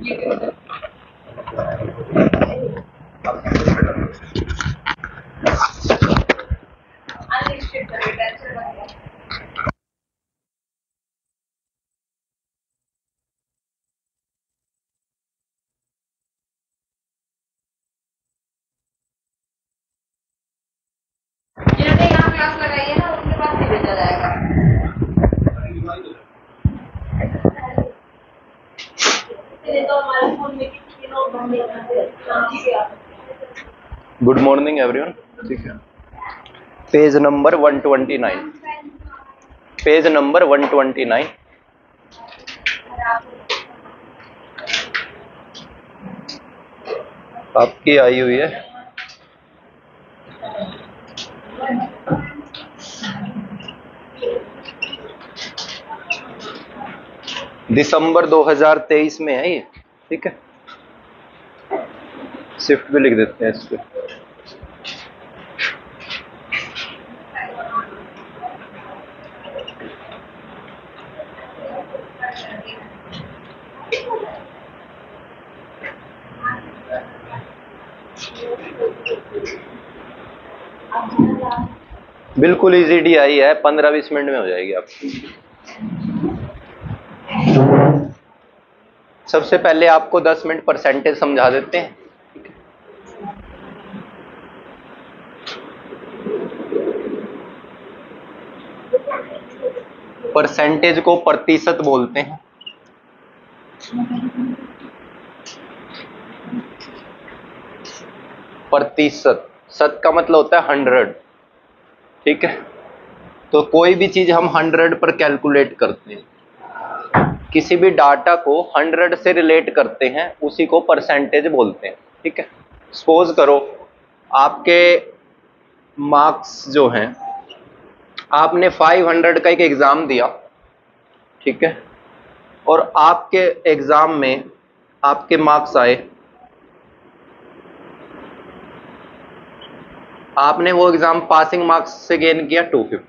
जिन्होंने यहाँ क्लास लगाई है ना उनके पास नहीं भेजा जाएगा। Good morning everyone. ठीक है, पेज नंबर 129, पेज नंबर 129। आपकी आई हुई है दिसंबर 2023 में है ये। ठीक है, शिफ्ट भी लिख देते हैं इस पे। बिल्कुल इजी डी आई है, 15-20 मिनट में हो जाएगी आपकी। सबसे पहले आपको 10 मिनट परसेंटेज समझा देते हैं। परसेंटेज को प्रतिशत बोलते हैं। प्रतिशत, शत का मतलब होता है 100। ठीक है, तो कोई भी चीज हम 100 पर कैलकुलेट करते हैं, किसी भी डाटा को 100 से रिलेट करते हैं, उसी को परसेंटेज बोलते हैं। ठीक है, सपोज करो आपके मार्क्स जो हैं, आपने 500 का एक एग्जाम दिया। ठीक है, और आपके एग्जाम में आपके मार्क्स आए, आपने वो एग्जाम पासिंग मार्क्स से गेन किया 250।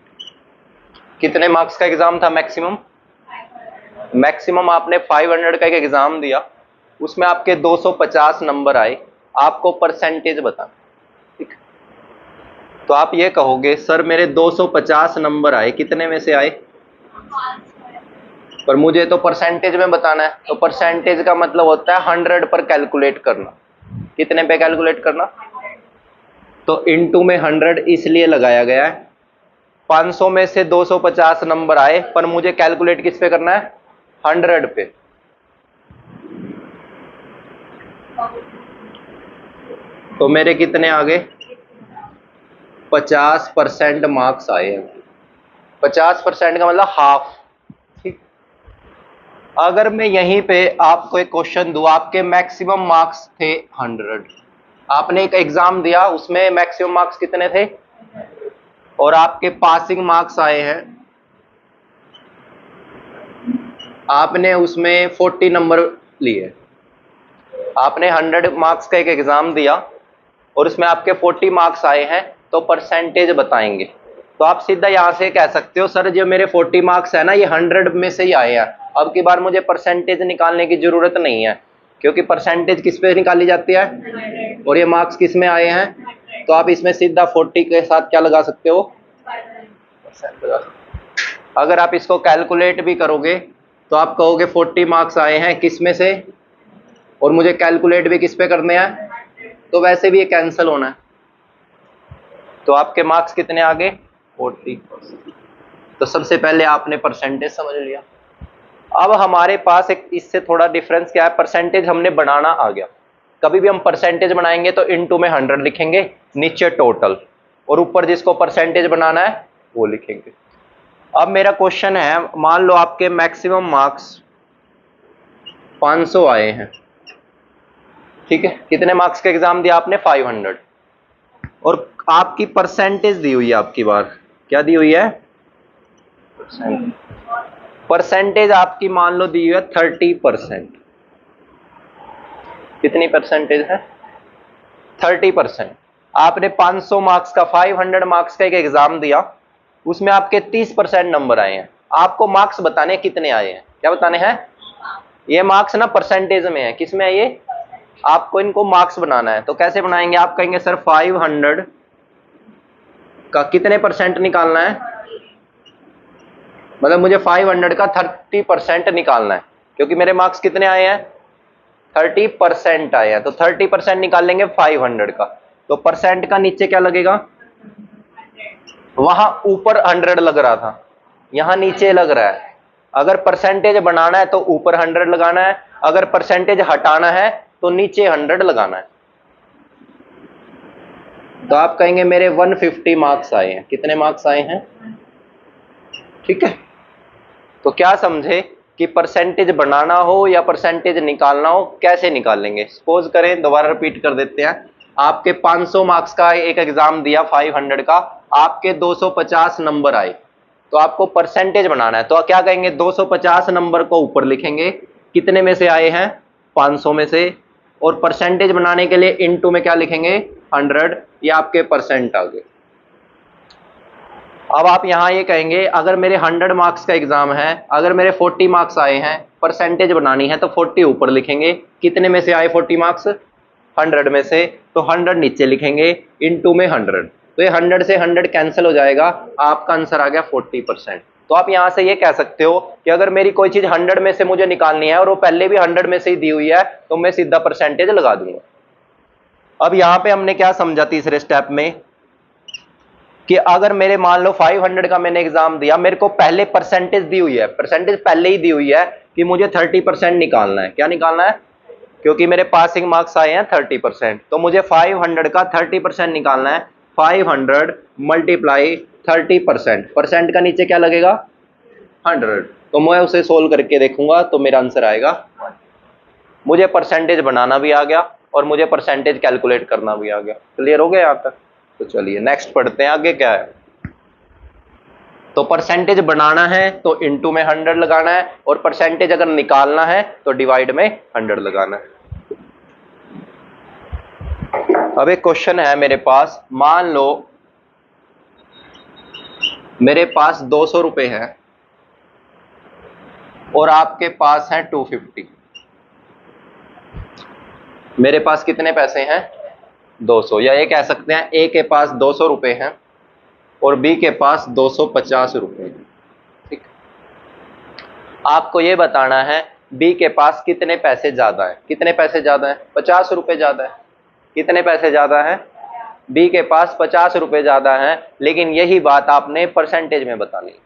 कितने मार्क्स का एग्जाम था? मैक्सिमम मैक्सिमम आपने 500 का एक एग्जाम दिया, उसमें आपके 250 नंबर आए, आपको परसेंटेज बताना। ठीक, तो आप ये कहोगे सर मेरे 250 नंबर आए, कितने में से आए? पर मुझे तो परसेंटेज में बताना है। तो परसेंटेज का मतलब होता है 100 पर कैलकुलेट करना। कितने पे कैलकुलेट करना? तो इनटू में 100 इसलिए लगाया गया है। 500 में से 250 नंबर आए, पर मुझे कैलकुलेट किस पे करना है? 100 पे। तो मेरे कितने आ गए? 50% मार्क्स आए। 50% का मतलब हाफ। ठीक, अगर मैं यहीं पे आपको एक क्वेश्चन दूं, आपके मैक्सिमम मार्क्स थे 100, आपने एक एग्जाम दिया, उसमें मैक्सिमम मार्क्स कितने थे, और आपके पासिंग मार्क्स आए हैं, आपने उसमें 40 नंबर लिए। आपने 100 मार्क्स का एक एग्जाम दिया और उसमें आपके 40 मार्क्स आए हैं, तो परसेंटेज बताएंगे। तो आप सीधा यहां से कह सकते हो सर जो मेरे 40 मार्क्स है ना, ये 100 में से ही आए हैं, अब की बार मुझे परसेंटेज निकालने की जरूरत नहीं है, क्योंकि परसेंटेज किस पे निकाली जाती है, और ये मार्क्स किस में आए हैं। तो आप इसमें सीधा 40 के साथ क्या लगा सकते हो? अगर आप इसको कैलकुलेट भी करोगे तो आप कहोगे 40 मार्क्स आए हैं किस में से, और मुझे कैलकुलेट भी किस पे करने हैं, तो वैसे भी ये कैंसिल होना है। तो आपके मार्क्स कितने आ गए? 40। तो सबसे पहले आपने परसेंटेज समझ लिया। अब हमारे पास एक इससे थोड़ा डिफरेंस क्या है, परसेंटेज हमने बनाना आ गया। कभी भी हम परसेंटेज बनाएंगे तो इनटू में 100 लिखेंगे, नीचे टोटल, और ऊपर जिसको परसेंटेज बनाना है वो लिखेंगे। अब मेरा क्वेश्चन है, मान लो आपके मैक्सिमम मार्क्स 500 आए हैं। ठीक है, कितने मार्क्स का एग्जाम दिया आपने? 500, और आपकी परसेंटेज दी हुई है, आपकी बार क्या दी हुई है? परसेंटेज आपकी मान लो दी हुई है 30%। कितनी परसेंटेज है? 30%। आपने 500 मार्क्स का 500 मार्क्स का एक एग्जाम दिया, उसमें आपके 30% नंबर आए हैं, आपको मार्क्स बताने कितने आए हैं? क्या बताने हैं? ये मार्क्स ना परसेंटेज में है, किस में है ये, आपको इनको मार्क्स बनाना है। तो कैसे बनाएंगे, आप कहेंगे सर 500 का कितने परसेंट निकालना है, मतलब मुझे 500 का 30% निकालना है, क्योंकि मेरे मार्क्स कितने आए हैं, 30% आए हैं। तो 30% निकाल लेंगे 500 का। तो परसेंट का नीचे क्या लगेगा, वहां ऊपर 100 लग रहा था, यहां नीचे लग रहा है। अगर परसेंटेज बनाना है तो ऊपर 100 लगाना है, अगर परसेंटेज हटाना है तो नीचे 100 लगाना है। तो आप कहेंगे मेरे 150 मार्क्स आए हैं, कितने मार्क्स आए हैं, ठीक है। तो क्या समझे कि परसेंटेज बनाना हो या परसेंटेज निकालना हो, कैसे निकालेंगे। सपोज करें, दोबारा रिपीट कर देते हैं, आपके 500 मार्क्स का एक एग्जाम दिया 500 का, आपके 250 नंबर आए, तो आपको परसेंटेज बनाना है। तो क्या कहेंगे, 250 नंबर को ऊपर लिखेंगे, कितने में से आए हैं, 500 में से, और परसेंटेज बनाने के लिए इनटू में क्या लिखेंगे, 100, ये आपके परसेंट आ गए। अब आप यहां ये कहेंगे अगर मेरे 100 मार्क्स का एग्जाम है, अगर मेरे 40 मार्क्स आए हैं, परसेंटेज बनानी है तो 40 ऊपर लिखेंगे, कितने में से आए 40 मार्क्स, 100 में से, तो 100 नीचे लिखेंगे, इनटू में 100। तो ये 100 से 100 कैंसिल हो जाएगा, आपका आंसर आ गया 40%। तो आप यहां से ये कह सकते हो कि अगर मेरी कोई चीज 100 में से मुझे निकालनी है और वो पहले भी 100 में से ही दी हुई है, तो मैं सीधा परसेंटेज लगा दूंगा। अब यहां पे हमने क्या समझा तीसरे स्टेप में, कि अगर मेरे मान लो 500 का मैंने एग्जाम दिया, मेरे को पहले परसेंटेज दी हुई है, परसेंटेज पहले ही दी हुई है कि मुझे 30% निकालना है। क्या निकालना है, क्योंकि मेरे पासिंग मार्क्स आए हैं 30%, तो मुझे 500 का 30% निकालना है। 500 मल्टीप्लाई 30%, परसेंट का नीचे क्या लगेगा, 100। तो मैं उसे सोल्व करके देखूंगा तो मेरा आंसर आएगा। मुझे परसेंटेज बनाना भी आ गया और मुझे परसेंटेज कैलकुलेट करना भी आ गया। क्लियर हो गया यहाँ तक। तो चलिए नेक्स्ट पढ़ते हैं, आगे क्या है। तो परसेंटेज बनाना है तो इनटू में 100 लगाना है, और परसेंटेज अगर निकालना है तो डिवाइड में 100 लगाना है। अब एक क्वेश्चन है मेरे पास, मान लो मेरे पास 200 रुपए हैं और आपके पास है 250। मेरे पास कितने पैसे हैं, 200, या ये कह सकते हैं ए के पास 200 रुपए हैं और बी के पास 250 रुपए हैं, ठीक। आपको ये बताना है बी के पास कितने पैसे ज्यादा है, कितने पैसे ज्यादा है, 50 रुपए ज्यादा है। कितने पैसे ज्यादा है, बी के पास 50 रुपए ज्यादा है। लेकिन यही बात आपने परसेंटेज में बतानी है,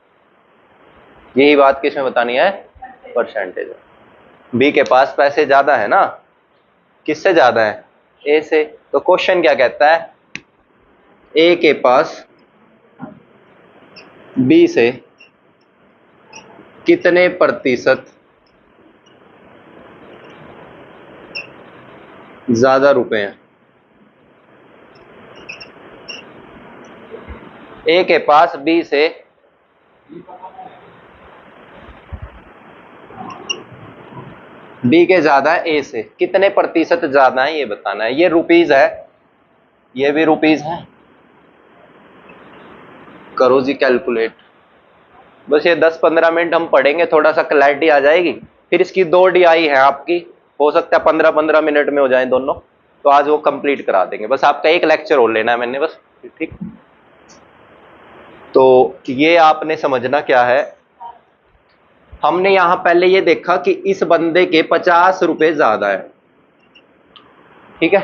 यही बात किसमें बतानी है, परसेंटेज में। बी के पास पैसे ज्यादा है ना, किससे ज्यादा है, ए से। तो क्वेश्चन क्या कहता है, ए के पास बी से कितने प्रतिशत ज्यादा रुपए हैं। ए के पास बी से बी के ज्यादा है ए से, कितने प्रतिशत ज्यादा है ये बताना है। ये रुपीज है, ये भी रुपीज है। करो जी कैलकुलेट। बस ये 10-15 मिनट हम पढ़ेंगे, थोड़ा सा क्लैरिटी आ जाएगी। फिर इसकी 2 DI है आपकी, हो सकता है 15-15 मिनट में हो जाए दोनों, तो आज वो कंप्लीट करा देंगे। बस आपका एक लेक्चर और लेना है मैंने बस, ठीक। तो ये आपने समझना क्या है, हमने यहां पहले ये देखा कि इस बंदे के 50 रुपए ज्यादा है, ठीक है।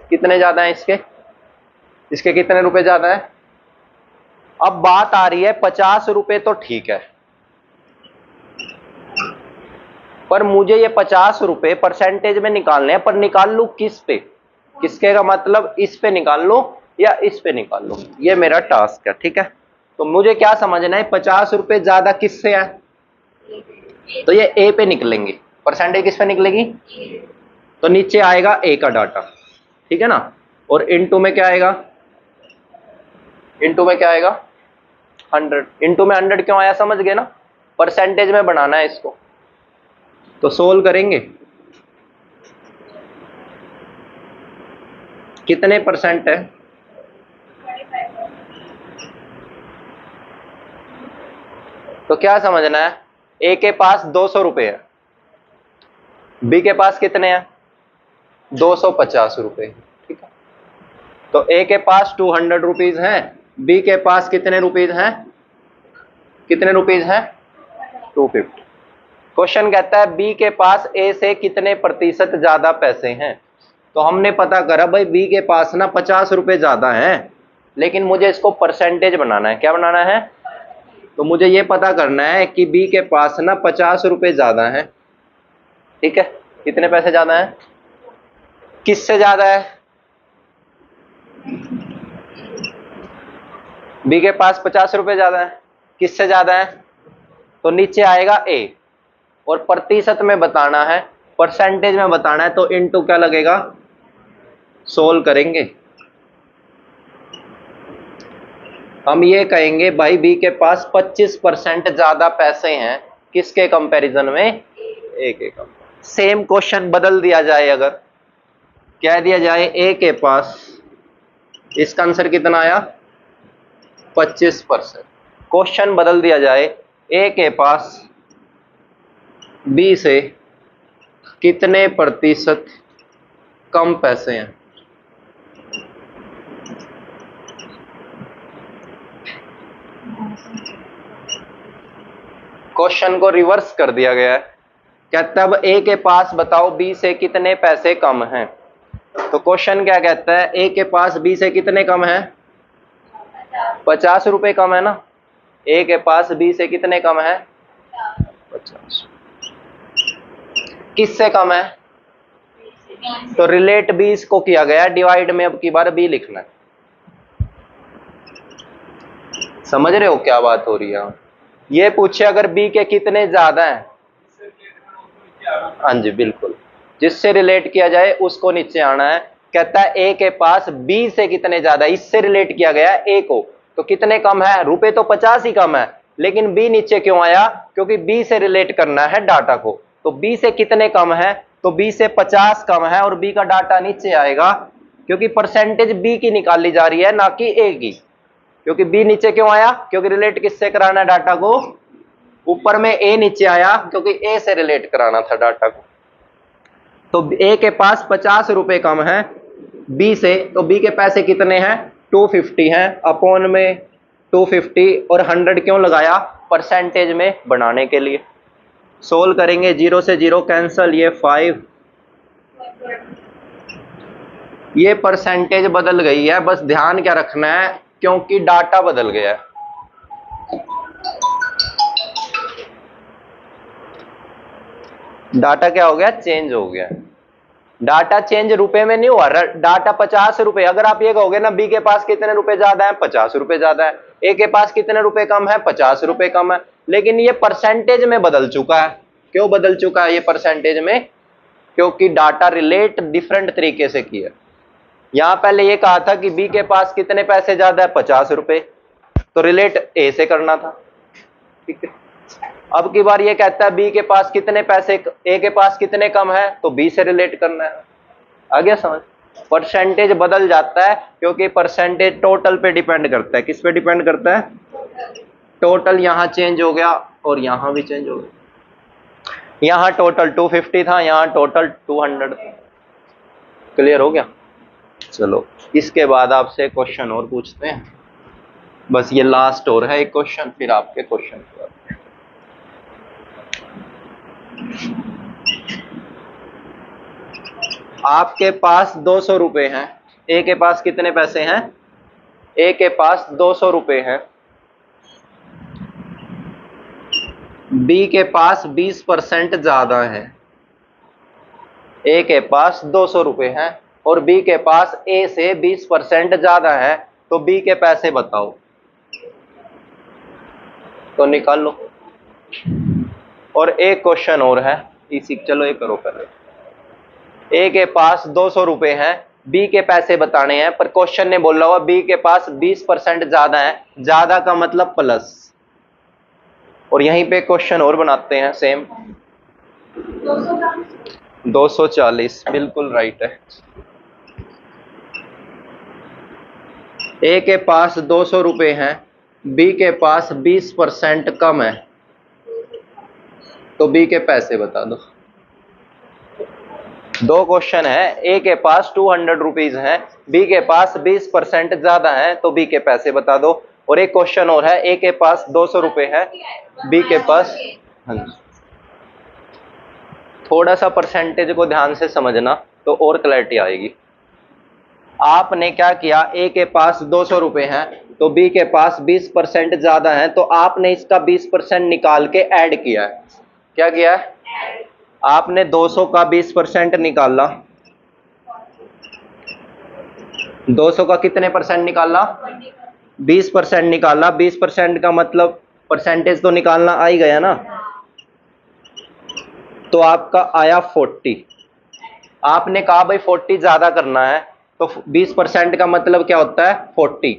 कितने ज्यादा है इसके, इसके कितने रुपए ज्यादा है। अब बात आ रही है 50 रुपए तो ठीक है, पर मुझे ये 50 रुपए परसेंटेज में निकालने हैं, पर निकाल लूं किस पे, किसके का मतलब इस पे निकाल लूं या इस पे निकाल लूं, ये मेरा टास्क है, ठीक है। तो मुझे क्या समझना है, 50 रुपए ज्यादा किससे है, तो ये ए पे निकलेंगे। परसेंटेज किस पे निकलेगी, तो नीचे आएगा ए का डाटा, ठीक है ना। और इनटू में क्या आएगा, इनटू में क्या आएगा 100। इनटू में 100 क्यों आया, समझ गए ना, परसेंटेज में बनाना है इसको। तो सोल्व करेंगे, कितने परसेंट है, तो क्या समझना है, ए के पास 200 रुपए है बी के पास कितने हैं? 250 रुपए, ठीक है। तो ए के पास 200 रुपीज हैं, बी के पास कितने रुपीज हैं? कितने रुपीज हैं? 250। क्वेश्चन कहता है बी के पास ए से कितने प्रतिशत ज्यादा पैसे हैं। तो हमने पता करा भाई बी के पास ना 50 रुपए ज्यादा है, लेकिन मुझे इसको परसेंटेज बनाना है। क्या बनाना है? तो मुझे ये पता करना है कि बी के पास ना 50 रुपए ज्यादा है, ठीक है। कितने पैसे ज्यादा है? किससे ज्यादा है? बी के पास 50 रुपए ज्यादा है, किससे ज्यादा है? तो नीचे आएगा ए, और प्रतिशत में बताना है, परसेंटेज में बताना है, तो इनटू क्या लगेगा? सोल्व करेंगे। हम ये कहेंगे भाई बी के पास 25% ज्यादा पैसे हैं, किसके कंपैरिजन में? ए के कंपैरिजन। सेम क्वेश्चन बदल दिया जाए, अगर कह दिया जाए ए के पास, इसका आंसर कितना आया? 25%। क्वेश्चन बदल दिया जाए ए के पास बी से कितने प्रतिशत कम पैसे हैं। क्वेश्चन को रिवर्स कर दिया गया है। कहता है अब ए के पास बताओ बी से कितने पैसे कम हैं। तो क्वेश्चन क्या कहता है? ए के पास बी से कितने कम है? 50 रुपए कम है ना। ए के पास बी से कितने कम है? 50। किससे कम है? तो रिलेट 20 को किया गया, डिवाइड में अब की बार बी लिखना है। समझ रहे हो क्या बात हो रही है? ये पूछे अगर बी के कितने ज्यादा हैं। हाँ जी बिल्कुल, जिससे रिलेट किया जाए उसको नीचे आना है। कहता है ए के पास बी से कितने ज्यादा, इससे रिलेट किया गया ए को, तो कितने कम है? रुपए तो 50 ही कम है, लेकिन बी नीचे क्यों आया? क्योंकि बी से रिलेट करना है डाटा को। तो बी से कितने कम है? तो बी से 50 कम है, और बी का डाटा नीचे आएगा, क्योंकि परसेंटेज बी की निकाली जा रही है ना कि ए की। क्योंकि बी नीचे क्यों आया? क्योंकि रिलेट किससे कराना है डाटा को? ऊपर में ए नीचे आया क्योंकि ए से रिलेट कराना था डाटा को। तो ए के पास 50 रुपए कम है बी से, तो बी के पैसे कितने हैं? 250 हैं, अपॉन में 250, और 100 क्यों लगाया? परसेंटेज में बनाने के लिए। सोल्व करेंगे, 0 से 0 कैंसल, ये 5, ये परसेंटेज बदल गई है। बस ध्यान क्या रखना है, क्योंकि डाटा बदल गया है। डाटा क्या हो गया? चेंज हो गया। डाटा चेंज रुपए में नहीं हुआ, डाटा 50 रुपए। अगर आप ये कहोगे ना बी के पास कितने रुपए ज्यादा है? 50 रुपए ज्यादा है। ए के पास कितने रुपए कम है? 50 रुपए कम है। लेकिन ये परसेंटेज में बदल चुका है। क्यों बदल चुका है ये परसेंटेज में? क्योंकि डाटा रिलेट डिफरेंट तरीके से किया। यहां पहले ये कहा था कि बी के पास कितने पैसे ज्यादा है? 50 रुपए, तो रिलेट ए से करना था, ठीक है। अब की बार ये कहता है बी के पास कितने पैसे, ए के पास कितने कम है, तो बी से रिलेट करना है। आ गया समझ? परसेंटेज बदल जाता है क्योंकि परसेंटेज टोटल पे डिपेंड करता है। किस पे डिपेंड करता है? टोटल। यहां चेंज हो गया और यहां भी चेंज हो गया। यहां टोटल 250 था, यहां टोटल 200 था। क्लियर हो गया? चलो इसके बाद आपसे क्वेश्चन और पूछते हैं। बस ये लास्ट और है एक क्वेश्चन, फिर आपके क्वेश्चन। आपके पास 200 रुपए हैं, ए के पास कितने पैसे हैं? ए के पास 200 रुपए हैं, बी के पास 20% ज्यादा है। ए के पास 200 रुपए हैं और बी के पास ए से 20% ज्यादा है, तो बी के पैसे बताओ। तो निकाल लो। और एक क्वेश्चन और है इसी, चलो ये करो पहले। ए के पास 200 रुपए हैं, बी के पैसे बताने हैं, पर क्वेश्चन ने बोला हुआ बी के पास 20% ज्यादा है। ज्यादा का मतलब प्लस। और यहीं पे क्वेश्चन और बनाते हैं सेम। 240 बिल्कुल राइट है। ए के पास 200 रुपए हैं, बी के पास 20% कम है, तो बी के पैसे बता दो। दो क्वेश्चन है, ए के पास 200 रुपीज है, बी के पास 20% ज्यादा है, तो बी के पैसे बता दो। और एक क्वेश्चन और है, ए के पास 200 रुपए है, बी के पास, हाँ जी, थोड़ा सा परसेंटेज को ध्यान से समझना तो और क्लैरिटी आएगी। आपने क्या किया, ए के पास 200 रुपए हैं तो बी के पास 20% ज्यादा है, तो आपने इसका 20% निकाल के ऐड किया है। क्या किया है? आपने 200 का 20% निकाला, 200 का कितने परसेंट निकाला? 20% निकाला। 20% का मतलब परसेंटेज तो निकालना आ ही गया ना, तो आपका आया 40। आपने कहा भाई 40 ज्यादा करना है, तो 20% का मतलब क्या होता है? 40।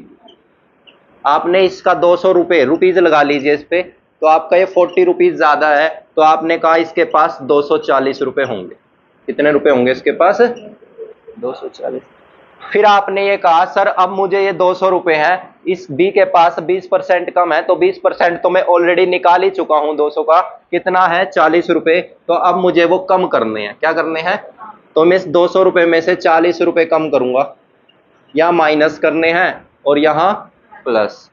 आपने इसका 200 रुपए, रुपीज लगा लीजिए इस पे, तो आपका ये 40 रुपीज ज्यादा है, तो आपने कहा इसके पास 240 रुपए होंगे। कितने रुपए होंगे इसके पास? 240। फिर आपने ये कहा सर अब मुझे ये 200 रुपए है, इस बी के पास 20% कम है, तो 20% तो मैं ऑलरेडी निकाल ही चुका हूं। 200 का कितना है? 40 रुपए। तो अब मुझे वो कम करने हैं। क्या करने हैं? तो मैं इस 200 रुपए में से 40 रुपए कम करूंगा, या माइनस करने हैं और यहां प्लस।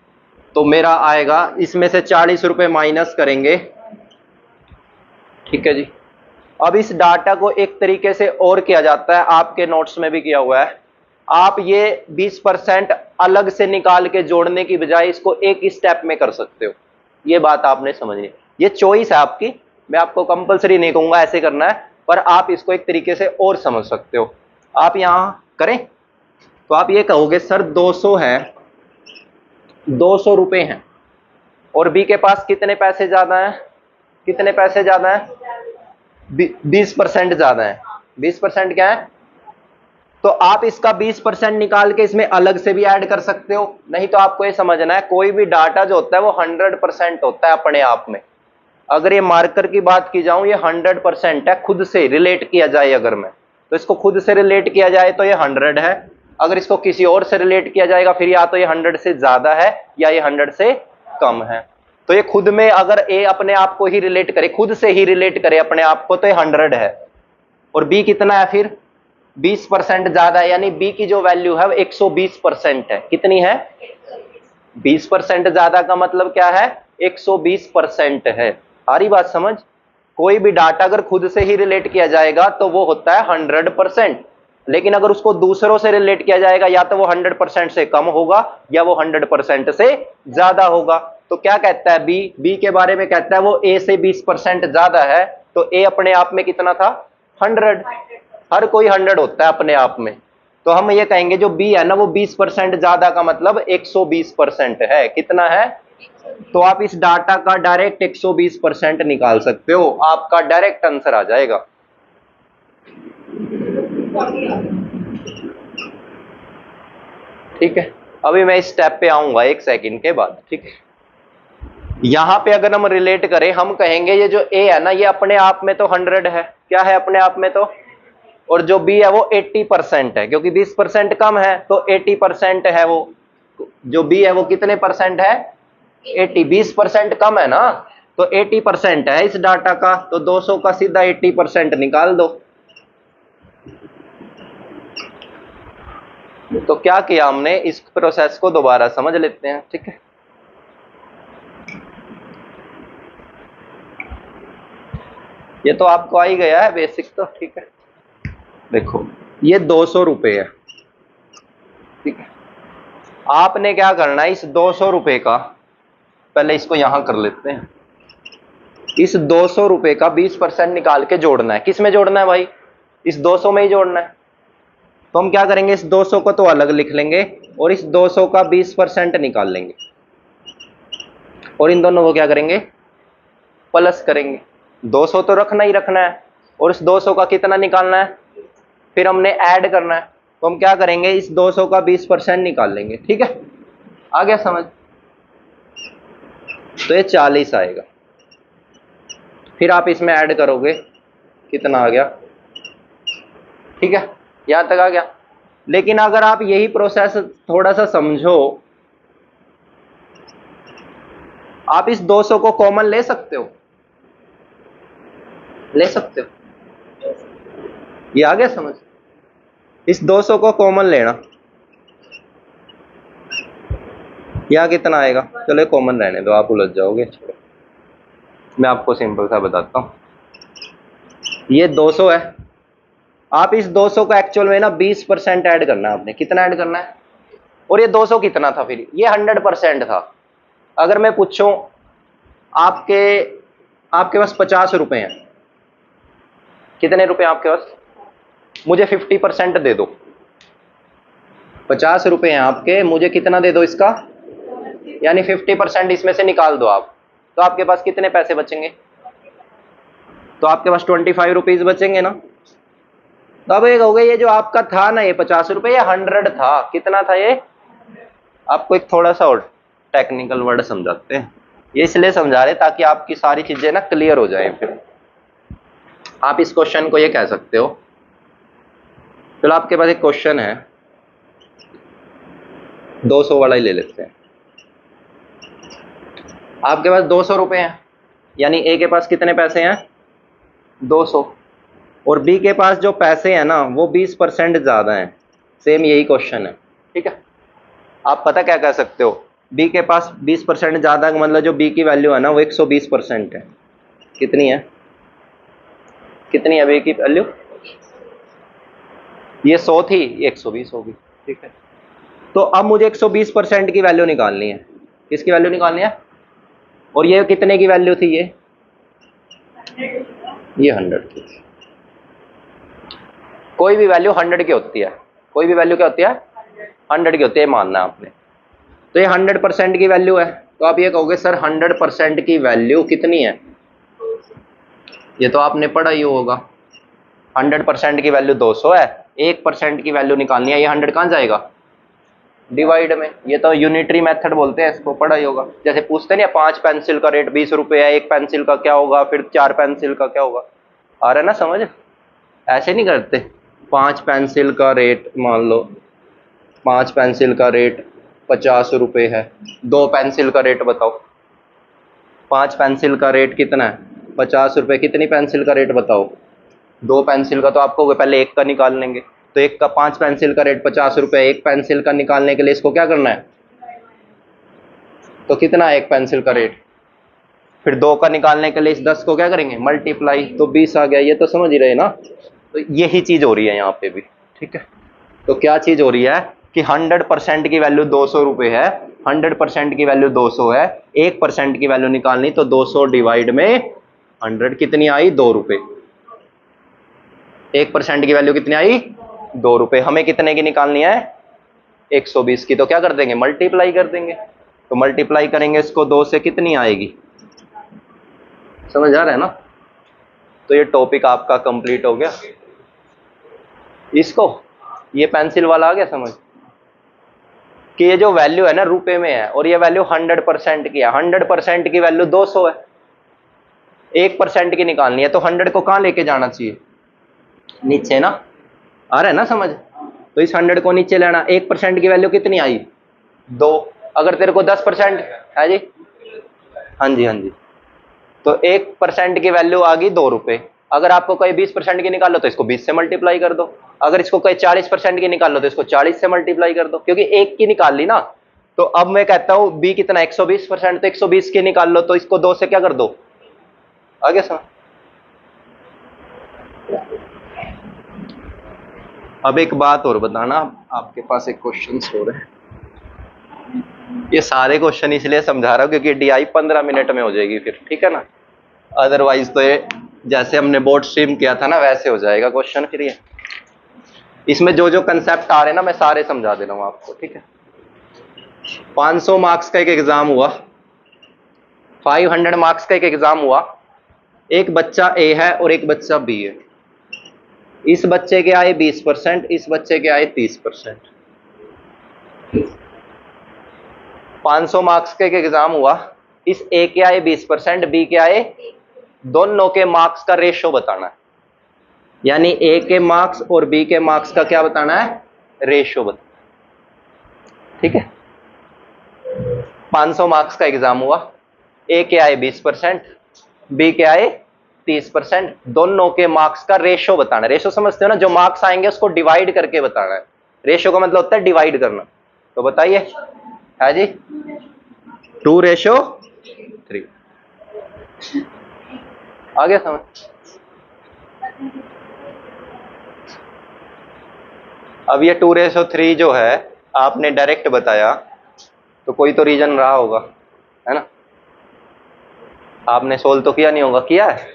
तो मेरा आएगा, इसमें से 40 रुपए माइनस करेंगे, ठीक है जी। अब इस डाटा को एक तरीके से और किया जाता है, आपके नोट्स में भी किया हुआ है। आप ये 20% अलग से निकाल के जोड़ने की बजाय इसको एक ही स्टेप में कर सकते हो। ये बात आपने समझनी, ये चॉइस है आपकी, मैं आपको कंपलसरी नहीं कहूंगा ऐसे करना है, पर आप इसको एक तरीके से और समझ सकते हो। आप यहां करें तो आप ये कहोगे सर 200 है, 200 रुपए हैं, और बी के पास कितने पैसे ज्यादा हैं? कितने पैसे ज्यादा हैं? 20% ज्यादा है। 20% क्या है? तो आप इसका 20% निकाल के इसमें अलग से भी ऐड कर सकते हो। नहीं तो आपको ये समझना है, कोई भी डाटा जो होता है वो 100% होता है अपने आप में। अगर ये मार्कर की बात की जाऊं, ये 100% है, खुद से रिलेट किया जाए अगर मैं, तो इसको खुद से रिलेट किया जाए तो ये 100 है। अगर इसको किसी और से रिलेट किया जाएगा फिर या तो ये 100 से ज्यादा है या ये 100 से कम है। तो ये खुद में अगर ए अपने आप को ही रिलेट करे, खुद से ही रिलेट करे अपने आप को, तो ये 100 है। और बी कितना है फिर? 20% ज्यादा है, यानी बी की जो वैल्यू है वो 120% है। कितनी है? 20% ज्यादा का मतलब क्या है? 120% है। सारी बात समझ? कोई भी डाटा अगर खुद से ही रिलेट किया जाएगा तो वो होता है 100%, लेकिन अगर उसको दूसरों से रिलेट किया जाएगा या तो वो 100% से कम होगा या वो 100% से ज्यादा होगा। तो क्या कहता है बी के बारे में? कहता है वो ए से 20% ज्यादा है, तो ए अपने आप में कितना था? 100। हर कोई 100 होता है अपने आप में, तो हम ये कहेंगे जो बी है ना वो 20% ज्यादा का मतलब 120% है। कितना है? तो आप इस डाटा का डायरेक्ट 120% निकाल सकते हो, आपका डायरेक्ट आंसर आ जाएगा। ठीक है, अभी मैं इस स्टेप पे आऊंगा 1 सेकंड के बाद। ठीक है, यहां पे अगर हम रिलेट करें, हम कहेंगे ये जो ए है ना ये अपने आप में तो 100 है। क्या है अपने आप में? तो और जो बी है वो 80% है, क्योंकि 20% कम है तो 80% है। वो जो बी है वो कितने परसेंट है? 80। 20% कम है ना, तो 80% है इस डाटा का, तो 200 का सीधा 80% निकाल दो। तो क्या किया हमने, इस प्रोसेस को दोबारा समझ लेते हैं। ठीक है, ये तो आपको आ ही गया है बेसिक तो। ठीक है, देखो ये 200 रुपए है। ठीक है, आपने क्या करना है, इस 200 रुपए का, पहले इसको यहां कर लेते हैं, इस 200 रुपए का 20% निकाल के जोड़ना है। किस में जोड़ना है भाई? इस 200 में ही जोड़ना है। तो हम क्या करेंगे, इस 200 को तो अलग लिख लेंगे और इस 200 का 20% निकाल लेंगे, और इन दोनों को क्या करेंगे? प्लस करेंगे। 200 तो रखना ही रखना है, और इस 200 का कितना निकालना है? फिर हमने ऐड करना है, तो हम क्या करेंगे, इस 200 का 20% निकाल लेंगे। ठीक है, आ गया समझ? तो ये 40 आएगा। फिर आप इसमें ऐड करोगे, कितना आ गया? ठीक है, यहां तक आ गया। लेकिन अगर आप यही प्रोसेस थोड़ा सा समझो, आप इस 200 को कॉमन ले सकते हो, ले सकते हो। ये आ गया समझ। इस 200 को कॉमन लेना, यहाँ कितना आएगा, चलो कॉमन रहने दो, आप उलझ जाओगे। मैं आपको सिंपल सा बताता हूँ, ये 200 है, आप इस 200 को एक्चुअल में ना 20% ऐड करना है आपने। कितना ऐड करना है? और ये 200 कितना था फिर? ये 100% था। अगर मैं पूछूं आपके आपके पास 50 रुपए हैं, कितने रुपए आपके पास? मुझे 50% दे दो। 50 रुपए हैं आपके, मुझे कितना दे दो इसका, यानी 50% इसमें से निकाल दो आप, तो आपके पास कितने पैसे बचेंगे? तो आपके पास 25 रुपीज बचेंगे ना। तो अब ये कहोगे ये जो आपका था ना ये 50 रुपए, ये 100 था। कितना था ये? आपको एक थोड़ा सा और टेक्निकल वर्ड समझाते हैं, ये इसलिए समझा रहे ताकि आपकी सारी चीजें ना क्लियर हो जाए। फिर आप इस क्वेश्चन को ये कह सकते हो, चलो आपके पास एक क्वेश्चन है, 200 वाला ही ले लेते हैं। आपके पास 200 रुपए हैं, यानी ए के पास कितने पैसे हैं? 200। और बी के पास जो पैसे हैं ना वो 20% ज्यादा हैं। सेम यही क्वेश्चन है, ठीक है। आप पता क्या कह सकते हो, बी के पास 20% ज्यादा है, मतलब जो बी की वैल्यू है ना वो 120% है। कितनी है? कितनी है बी की वैल्यू? ये 100 थी, ये 120 होगी, ठीक है। तो अब मुझे 120% की वैल्यू निकालनी है। किसकी वैल्यू निकालनी है? और ये कितने की वैल्यू थी? ये 100 की। कोई भी वैल्यू 100 की होती है, कोई भी वैल्यू क्या होती है? 100 की होती है, मानना है आपने। तो ये 100% की वैल्यू है, तो आप ये कहोगे सर 100% की वैल्यू कितनी है? ये तो आपने पढ़ा ही होगा, 100% की वैल्यू 200 है, 1% की वैल्यू निकालनी है, ये 100 कहाँ जाएगा? डिवाइड में। ये तो यूनिटरी मेथड बोलते हैं इसको, पढ़ा ही होगा। जैसे पूछते नहीं 5 पेंसिल का रेट 20 रुपए है, 1 पेंसिल का क्या होगा, फिर 4 पेंसिल का क्या होगा। आ रहा है ना समझ? ऐसे नहीं करते। 5 पेंसिल का रेट, मान लो 5 पेंसिल का रेट 50 रुपए है, 2 पेंसिल का रेट बताओ। 5 पेंसिल का रेट कितना है? 50 रुपए। कितनी पेंसिल का रेट बताओ? 2 पेंसिल का। तो आपको पहले एक का निकाल लेंगे, तो एक का 5 पेंसिल का रेट 50 रुपए, 1 पेंसिल का निकालने के लिए इसको क्या करना है? तो कितना है 1 पेंसिल का रेट? फिर 2 का निकालने के लिए इस 10 को क्या करेंगे? मल्टीप्लाई, तो 20 आ गया। ये तो समझ ही रहे ना। तो यही चीज हो रही है यहाँ पे भी, ठीक है। तो क्या चीज हो रही है कि 100% की वैल्यू 200 रुपए है, 100% की वैल्यू 200 है, 1% की वैल्यू निकालनी, तो 200 डिवाइड में 100 कितनी आई? 2 रुपए। 1% की वैल्यू कितनी आई? 2 रुपए। हमें कितने की निकालनी है? 120 की। तो क्या कर देंगे? मल्टीप्लाई कर देंगे। तो मल्टीप्लाई करेंगे इसको 2 से, कितनी आएगी? समझ आ रहा है ना? तो ये टॉपिक आपका कंप्लीट हो गया। इसको ये पेंसिल वाला आ गया समझ, कि ये जो वैल्यू है ना रुपए में है, और ये वैल्यू 100% की है। 100% की वैल्यू 200 है, 1% की निकालनी है, तो 100 को कहां लेके जाना चाहिए? नीचे ना। आ रहा है ना समझ? तो इस 100 को नीचे लेना। 1% की वैल्यू कितनी आई? 2। अगर तेरे को 10% है जी, हाँ जी हाँ जी, तो 1% की वैल्यू आ गई 2 रुपए। अगर आपको कोई 20% की निकालो तो इसको 20 से मल्टीप्लाई कर दो, अगर इसको कोई 40% की निकाल लो तो इसको 40 से मल्टीप्लाई कर दो, क्योंकि एक की निकाल ली ना। तो अब मैं कहता हूं बी कितना? 120%, तो 120 की निकाल लो, तो इसको 2 से क्या कर दो? आगे समझ। अब एक बात और बताना, आपके पास एक क्वेश्चन हो रहे हैं, ये सारे क्वेश्चन इसलिए समझा रहा हूं क्योंकि डीआई 15 मिनट में हो जाएगी फिर, ठीक है ना। अदरवाइज तो ये जैसे हमने बोर्ड स्ट्रीम किया था ना वैसे हो जाएगा क्वेश्चन फिर। ये इसमें जो जो कंसेप्ट आ रहे हैं ना मैं सारे समझा दे रहा हूं आपको, ठीक है। 500 मार्क्स का एक एग्जाम हुआ, 500 मार्क्स का एक एग्जाम हुआ। एक बच्चा ए है और एक बच्चा बी है। इस बच्चे के आए 20%, इस बच्चे के आए 30%। 500 मार्क्स का एक एग्जाम हुआ, इस ए के आए 20%, बी के आए, दोनों के मार्क्स का रेशो बताना है। यानी ए के मार्क्स और बी के मार्क्स का क्या बताना है? रेशो बताना है, ठीक है। 500 मार्क्स का एग्जाम हुआ, ए के आए 20%, बी के आए 30%। दोनों के मार्क्स का रेशो बताना है। रेशो समझते हो ना, जो मार्क्स आएंगे उसको डिवाइड करके बताना है। रेशो का मतलब होता है डिवाइड करना। तो बताइए, है जी 2:3। आ गया समझ? अब ये 2:3 जो है आपने डायरेक्ट बताया, तो कोई तो रीजन रहा होगा, है ना? आपने सोल्व तो किया नहीं होगा, किया है?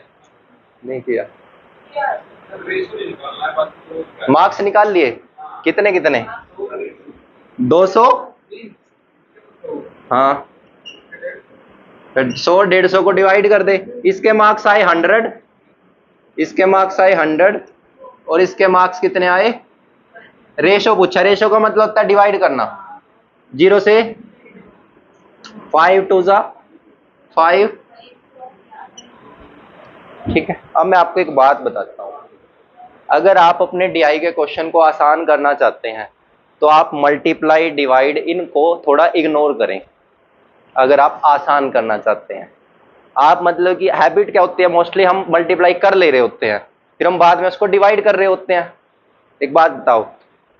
नहीं किया। मार्क्स निकाल लिए कितने कितने? 200। हाँ, 100 150 को डिवाइड कर दे। इसके मार्क्स आए 100, इसके मार्क्स आए 100 और इसके मार्क्स कितने आए? रेशो पूछा। रेशो का मतलब होता है डिवाइड करना। 0 से 5 2 जा 5। ठीक है, अब मैं आपको एक बात बताता हूं। अगर आप अपने डीआई के क्वेश्चन को आसान करना चाहते हैं तो आप मल्टीप्लाई डिवाइड इनको थोड़ा इग्नोर करें। अगर आप आसान करना चाहते हैं, आप मतलब कि हैबिट क्या होती है, मोस्टली हम मल्टीप्लाई कर ले रहे होते हैं, फिर हम बाद में उसको डिवाइड कर रहे होते हैं। एक बात बताओ,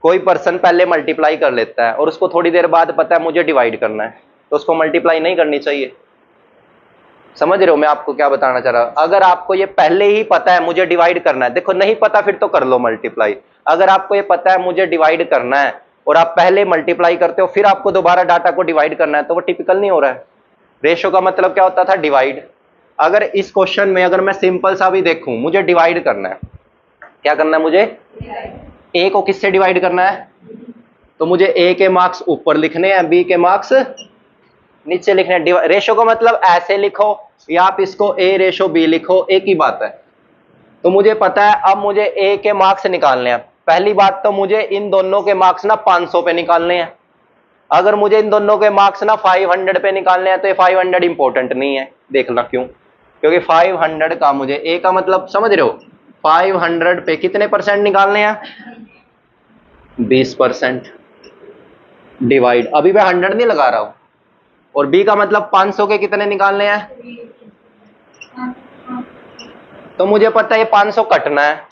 कोई पर्सन पहले मल्टीप्लाई कर लेता है और उसको थोड़ी देर बाद पता है मुझे डिवाइड करना है, तो उसको मल्टीप्लाई नहीं करनी चाहिए। समझ रहे हो मैं आपको क्या बताना चाह रहा हूं? अगर आपको ये पहले ही पता है मुझे डिवाइड करना है, देखो नहीं पता फिर तो कर लो मल्टीप्लाई। अगर आपको ये पता है मुझे डिवाइड करना है और आप पहले मल्टीप्लाई करते हो फिर आपको दोबारा डाटा को डिवाइड करना है, तो वो टिपिकल नहीं हो रहा है। रेशो का मतलब क्या होता था? डिवाइड। अगर इस क्वेश्चन में अगर मैं सिंपल सा भी देखूं, मुझे डिवाइड करना है, क्या करना है मुझे? ए को किससे डिवाइड करना है? तो मुझे ए के मार्क्स ऊपर लिखने हैं, बी के मार्क्स नीचे लिखने हैं। रेशो का मतलब ऐसे लिखो या आप इसको ए रेशो बी लिखो, एक ही बात है। तो मुझे पता है अब मुझे ए के मार्क्स निकालने हैं। पहली बात तो मुझे इन दोनों के मार्क्स ना 500 पे निकालने हैं। अगर मुझे इन दोनों के मार्क्स ना 500 पे निकालने हैं तो ये 500 इंपॉर्टेंट नहीं है। देखना क्यों? क्योंकि 500 का मुझे ए का मतलब समझ रहे हो, 500 पे कितने परसेंट निकालने हैं? 20%। डिवाइड, अभी मैं 100 नहीं लगा रहा हूं। और बी का मतलब 500 के कितने निकालने हैं? तो मुझे पता है ये 500 कटना है।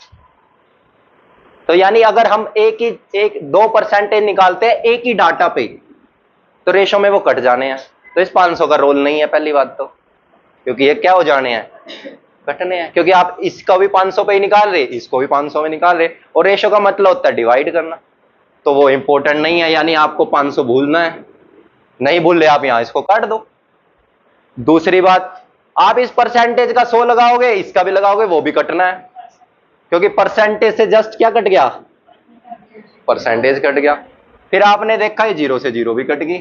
तो यानी अगर हम एक 2% निकालते हैं एक ही डाटा पे, तो रेशो में वो कट जाने हैं। तो इस 500 का रोल नहीं है पहली बात तो, क्योंकि ये क्या हो जाने हैं? कटने हैं। क्योंकि आप इसका भी 500 पे ही निकाल रहे, इसको भी 500 में निकाल रहे, और रेशो का मतलब होता है डिवाइड करना। तो वो इंपॉर्टेंट नहीं है, यानी आपको 500 भूलना है। नहीं भूल रहे आप, यहां इसको काट दो। दूसरी बात, आप इस परसेंटेज का 100 लगाओगे, इसका भी लगाओगे, वो भी कटना है। क्योंकि परसेंटेज से जस्ट क्या कट गया? परसेंटेज कट गया। फिर आपने देखा ये 0 से 0 भी कट गई।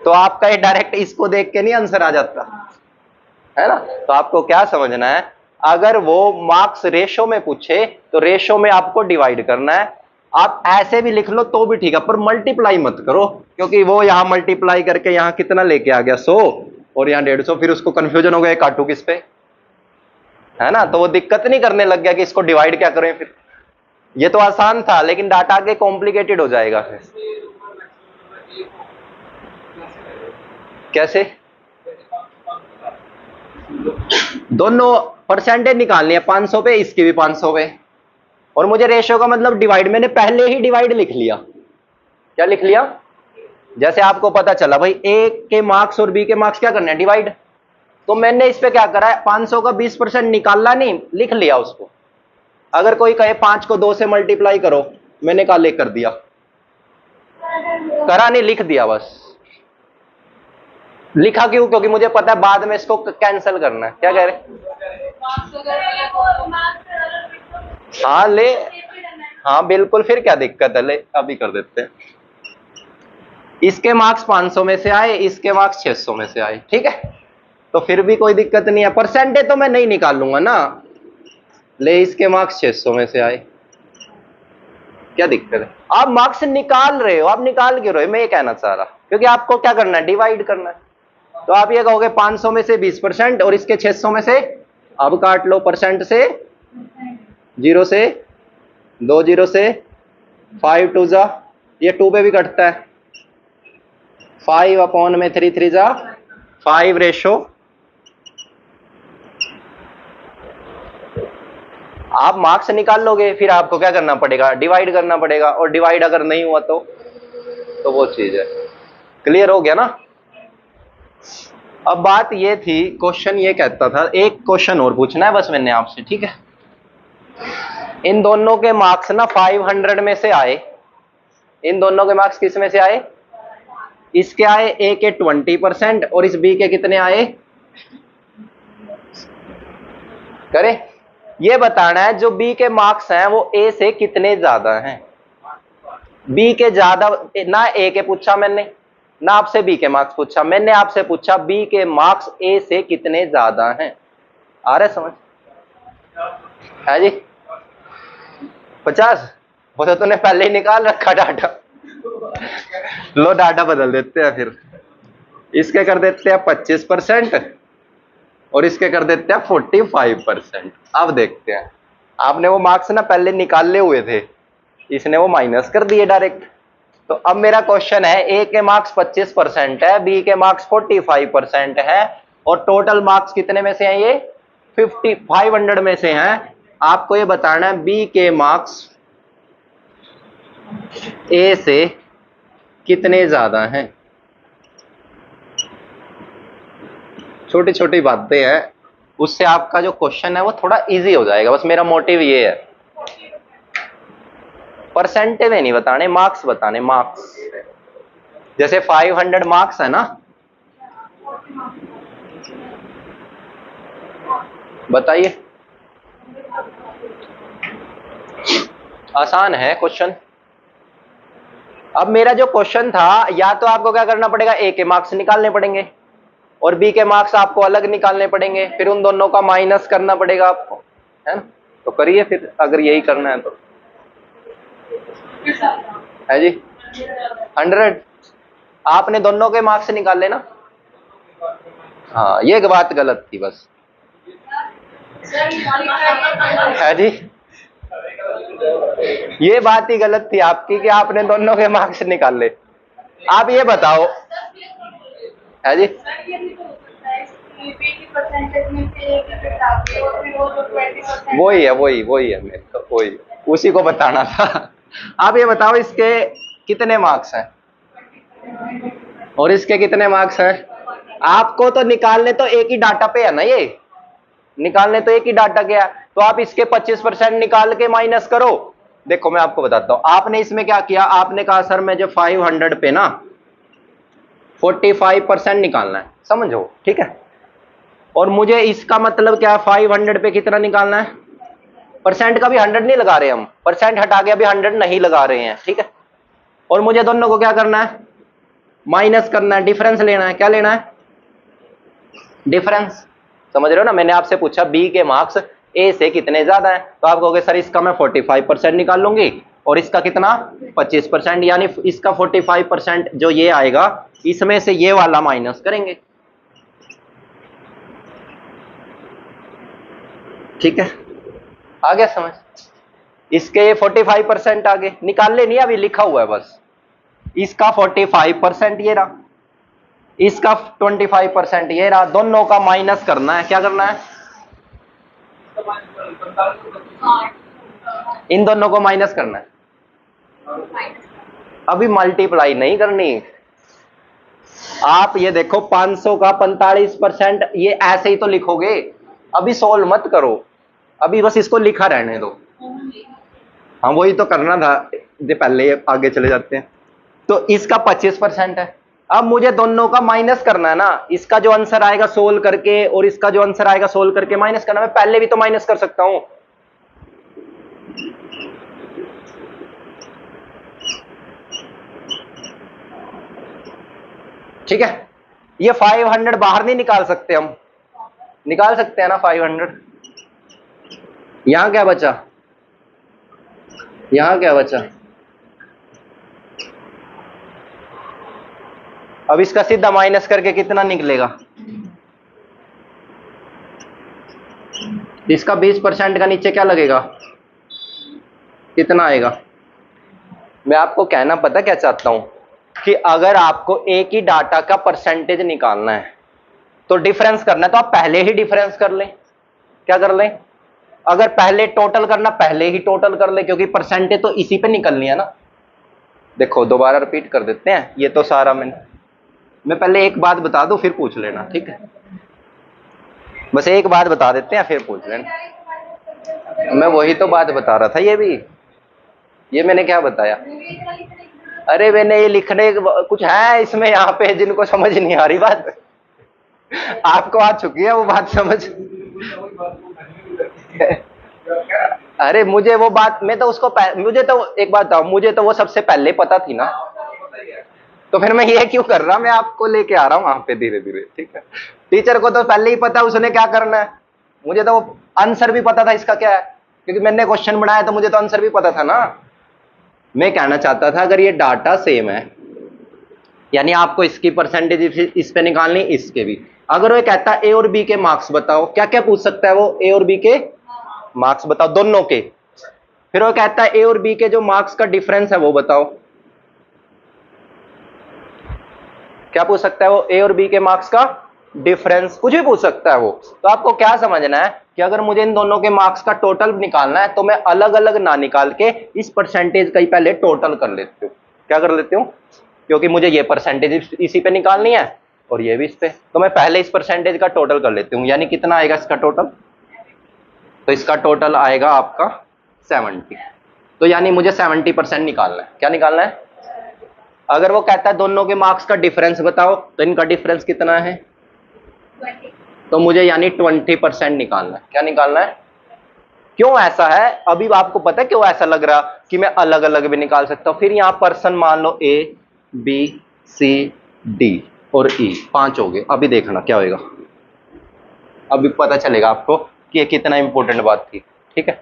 तो आपका ये डायरेक्ट इसको देख के नहीं आंसर आ जाता, है ना? तो आपको क्या समझना है, अगर वो मार्क्स रेशो में पूछे तो रेशो में आपको डिवाइड करना है। आप ऐसे भी लिख लो तो भी ठीक है, पर मल्टीप्लाई मत करो, क्योंकि वो यहां मल्टीप्लाई करके यहां कितना लेके आ गया? 100 और यहां 150, फिर उसको कंफ्यूजन हो गया काटू किस पे, है ना? तो वो दिक्कत नहीं करने लग गया कि इसको डिवाइड क्या करें। फिर ये तो आसान था, लेकिन डाटा आगे कॉम्प्लिकेटेड हो जाएगा। फिर कैसे? दोनों परसेंटेज निकालनी है, 500 पे, इसकी भी 500 पे, और मुझे रेशियो का मतलब डिवाइड। मैंने पहले ही डिवाइड लिख लिया। क्या लिख लिया? जैसे आपको पता चला भाई ए के मार्क्स और बी के मार्क्स क्या करने हैं? डिवाइड। तो मैंने इस पे क्या करा है? 500 का 20% निकाला नहीं, लिख लिया उसको। अगर कोई कहे 5 को 2 से मल्टीप्लाई करो, मैंने कहा ले कर दिया, करा नहीं, लिख दिया बस। लिखा क्यों? क्योंकि मुझे पता है बाद में इसको कैंसिल करना है। क्या कह रहे? हाँ ले, हाँ बिल्कुल, फिर क्या दिक्कत है, ले अभी कर देते हैं। इसके मार्क्स 500 में से आए, इसके मार्क्स 600 में से आए, ठीक है, तो फिर भी कोई दिक्कत नहीं है। परसेंटेज तो मैं नहीं निकालूंगा ना। ले, इसके मार्क्स 600 में से आए, क्या दिक्कत है? आप मार्क्स निकाल रहे हो, आप निकाल क्यों रहे हो? मैं ये कहना चाह रहा, क्योंकि आपको क्या करना है? डिवाइड करना है। तो आप ये कहोगे 500 में से 20% और इसके 600 में से, अब काट लो परसेंट से, 0 से 2 0 से 5 2 जा, ये 2 पे भी कटता है, 5 अपॉन में 3 3 जा 5 रेशो आप मार्क्स निकाल लोगे, फिर आपको क्या करना पड़ेगा, डिवाइड करना पड़ेगा, और डिवाइड अगर नहीं हुआ तो वो चीज है। क्लियर हो गया ना। अब बात ये थी, क्वेश्चन ये कहता था, एक क्वेश्चन और पूछना है बस मैंने आपसे, ठीक है। इन दोनों के मार्क्स ना 500 में से आए, इन दोनों के मार्क्स किस में से आए, इसके आए ए के 20% और इस बी के कितने आए, करें। ये बताना है जो बी के मार्क्स हैं वो ए से कितने ज्यादा हैं। बी के ज्यादा, ना ए के पूछा मैंने, ना आपसे बी के मार्क्स पूछा, मैंने आपसे पूछा बी के मार्क्स ए से कितने ज्यादा हैं। आ रहे समझ है जी। 50, वो तो तूने पहले ही निकाल रखा डाटा। लो डाटा बदल देते हैं फिर, इसके कर देते हैं 25% और इसके कर देते हैं 45%। अब देखते हैं, आपने वो मार्क्स ना पहले निकाले हुए थे, इसने वो माइनस कर दिए डायरेक्ट। तो अब मेरा क्वेश्चन है, ए के मार्क्स 25% है, बी के मार्क्स 45% है, और टोटल मार्क्स कितने में से हैं, ये 500 में से हैं। आपको ये बताना है बी के मार्क्स ए से कितने ज्यादा हैं। छोटी छोटी बातें हैं, उससे आपका जो क्वेश्चन है वो थोड़ा इजी हो जाएगा, बस मेरा मोटिव ये है। परसेंटेज में नहीं बताने, मार्क्स बताने, मार्क्स। जैसे 500 मार्क्स है ना, बताइए, आसान है क्वेश्चन। अब मेरा जो क्वेश्चन था, या तो आपको क्या करना पड़ेगा, ए के मार्क्स निकालने पड़ेंगे और बी के मार्क्स आपको अलग निकालने पड़ेंगे, फिर उन दोनों का माइनस करना पड़ेगा आपको, है ना। तो करिए फिर, अगर यही करना है तो, है जी। 100 आपने दोनों के मार्क्स निकाल लेना। हाँ, ये बात गलत थी बस, है जी। ये बात ही गलत थी आपकी कि आपने दोनों के मार्क्स निकाल ले। आप ये बताओ, है जी, वही है, वही है, मेरे को वही उसी को बताना था। आप ये बताओ, इसके कितने मार्क्स हैं और इसके कितने मार्क्स हैं। आपको तो निकालने तो एक ही डाटा पे है ना, ये निकालने तो एक ही डाटा के है, तो आप इसके 25% निकाल के माइनस करो। देखो मैं आपको बताता हूं, आपने इसमें क्या किया, आपने कहा सर मुझे 500 पे ना 45% निकालना है, समझो, ठीक है। और मुझे इसका मतलब क्या है, 500 पे कितना निकालना है, परसेंट का भी 100 नहीं लगा रहे हम, परसेंट हटा के अभी 100 नहीं लगा रहे हैं, ठीक है। और मुझे दोनों को क्या करना है, माइनस करना है, डिफरेंस लेना है। क्या लेना है, डिफरेंस। समझ रहे हो ना, मैंने आपसे पूछा बी के मार्क्स ए से कितने ज्यादा है, तो आप कहोगे सर इसका मैं 45% निकाल लूंगी और इसका कितना 25%, यानी इसका 45% जो ये आएगा इसमें से ये वाला माइनस करेंगे, ठीक है। आ गया समझ, इसके ये 45% आगे निकाल ले, नहीं अभी लिखा हुआ है बस। इसका 45% ये रहा, इसका 25% ये रहा, दोनों का माइनस करना है। क्या करना है, इन दोनों को माइनस करना है, अभी मल्टीप्लाई नहीं करनी। आप ये देखो 500 का 45%, ये ऐसे ही तो लिखोगे, अभी सोल्व मत करो, अभी बस इसको लिखा रहने दो। हाँ वही तो करना था, पहले आगे चले जाते हैं। तो इसका 25% है, अब मुझे दोनों का माइनस करना है ना, इसका जो आंसर आएगा सोल्व करके और इसका जो आंसर आएगा सोल्व करके माइनस करना। मैं पहले भी तो माइनस कर सकता हूं, ठीक है। ये 500 बाहर नहीं निकाल सकते हम, निकाल सकते हैं ना 500। यहां क्या बचा, यहां क्या बचा, अब इसका सीधा माइनस करके कितना निकलेगा, इसका 20% का नीचे क्या लगेगा, कितना आएगा। मैं आपको कहना पता क्या चाहता हूं, कि अगर आपको एक ही डाटा का परसेंटेज निकालना है तो डिफरेंस करना है, तो आप पहले ही डिफरेंस कर लें। क्या कर लें, अगर पहले टोटल करना पहले ही टोटल कर ले, क्योंकि परसेंटेज तो इसी पे निकलनी है ना। देखो दोबारा रिपीट कर देते हैं, ये तो सारा मैं पहले एक बात बता दूं फिर पूछ लेना, ठीक है। बस एक बात बता देते हैं फिर पूछ लेना। मैं वही तो बात बता रहा था, ये मैंने क्या बताया। अरे मैंने ये लिखने कुछ है इसमें यहाँ पे जिनको समझ नहीं आ रही बात, आपको आ चुकी है वो बात समझ। अरे मुझे वो बात, मैं तो उसको मुझे तो एक बात बताओ, मुझे तो वो सबसे पहले पता थी ना, तो फिर मैं ये क्यों कर रहा, मैं आपको लेके आ रहा हूँ वहां पे धीरे धीरे, ठीक है। टीचर को तो पहले ही पता उसने क्या करना है, मुझे तो आंसर भी पता था इसका क्या है, क्योंकि मैंने क्वेश्चन बनाया तो मुझे तो आंसर भी पता था ना। मैं कहना चाहता था अगर ये डाटा सेम है, यानी आपको इसकी परसेंटेज इस पे निकालनी, इसके भी। अगर वो कहता है ए और बी के मार्क्स बताओ, क्या क्या पूछ सकता है वो, ए और बी के मार्क्स बताओ दोनों के। फिर वो कहता है ए और बी के जो मार्क्स का डिफरेंस है वो बताओ, क्या पूछ सकता है वो, ए और बी के मार्क्स का डिफरेंस, कुछ भी पूछ सकता है वो। तो आपको क्या समझना है कि अगर मुझे इन दोनों के मार्क्स का टोटल निकालना है तो मैं अलग अलग ना निकाल के इस परसेंटेज का ही पहले टोटल कर लेती हूँ। क्या कर लेती हूँ, क्योंकि मुझे ये परसेंटेज इसी पे निकालनी है और ये भी इस पे, तो मैं पहले इस परसेंटेज का टोटल कर लेती हूँ। यानी कितना आएगा इसका टोटल, तो इसका टोटल आएगा आपका 70। तो यानी मुझे 70% निकालना है। क्या निकालना है, अगर वो कहता है दोनों के मार्क्स का डिफरेंस बताओ, तो इनका डिफरेंस कितना है 20। तो मुझे यानी 20% निकालना है। क्या निकालना है, क्यों ऐसा है अभी आपको पता है क्यों ऐसा लग रहा कि मैं अलग अलग भी निकाल सकता हूं। फिर यहां पर्सन मान लो ए बी सी डी और ई, 5 हो गए। अभी देखना क्या होगा, अभी पता चलेगा आपको कि ये कितना इंपॉर्टेंट बात थी, ठीक है।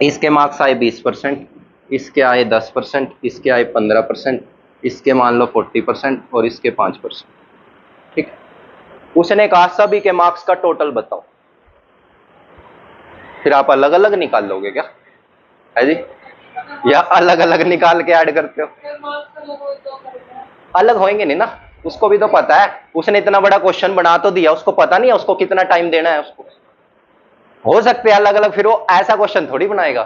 इसके मार्क्स आए 20%, इसके आए 10%, इसके आए 15%, इसके मान लो 40% और इसके 5%, ठीक है। उसने कहा सभी के मार्क्स का टोटल बताओ, फिर आप अलग अलग निकाल लोगे क्या, है जी, या अलग अलग निकाल के ऐड करते हो। अलग होंगे नहीं ना, उसको भी तो पता है, उसने इतना बड़ा क्वेश्चन बना तो दिया, उसको पता नहीं है उसको कितना टाइम देना है उसको। हो सकते हैं अलग अलग, फिर वो ऐसा क्वेश्चन थोड़ी बनाएगा।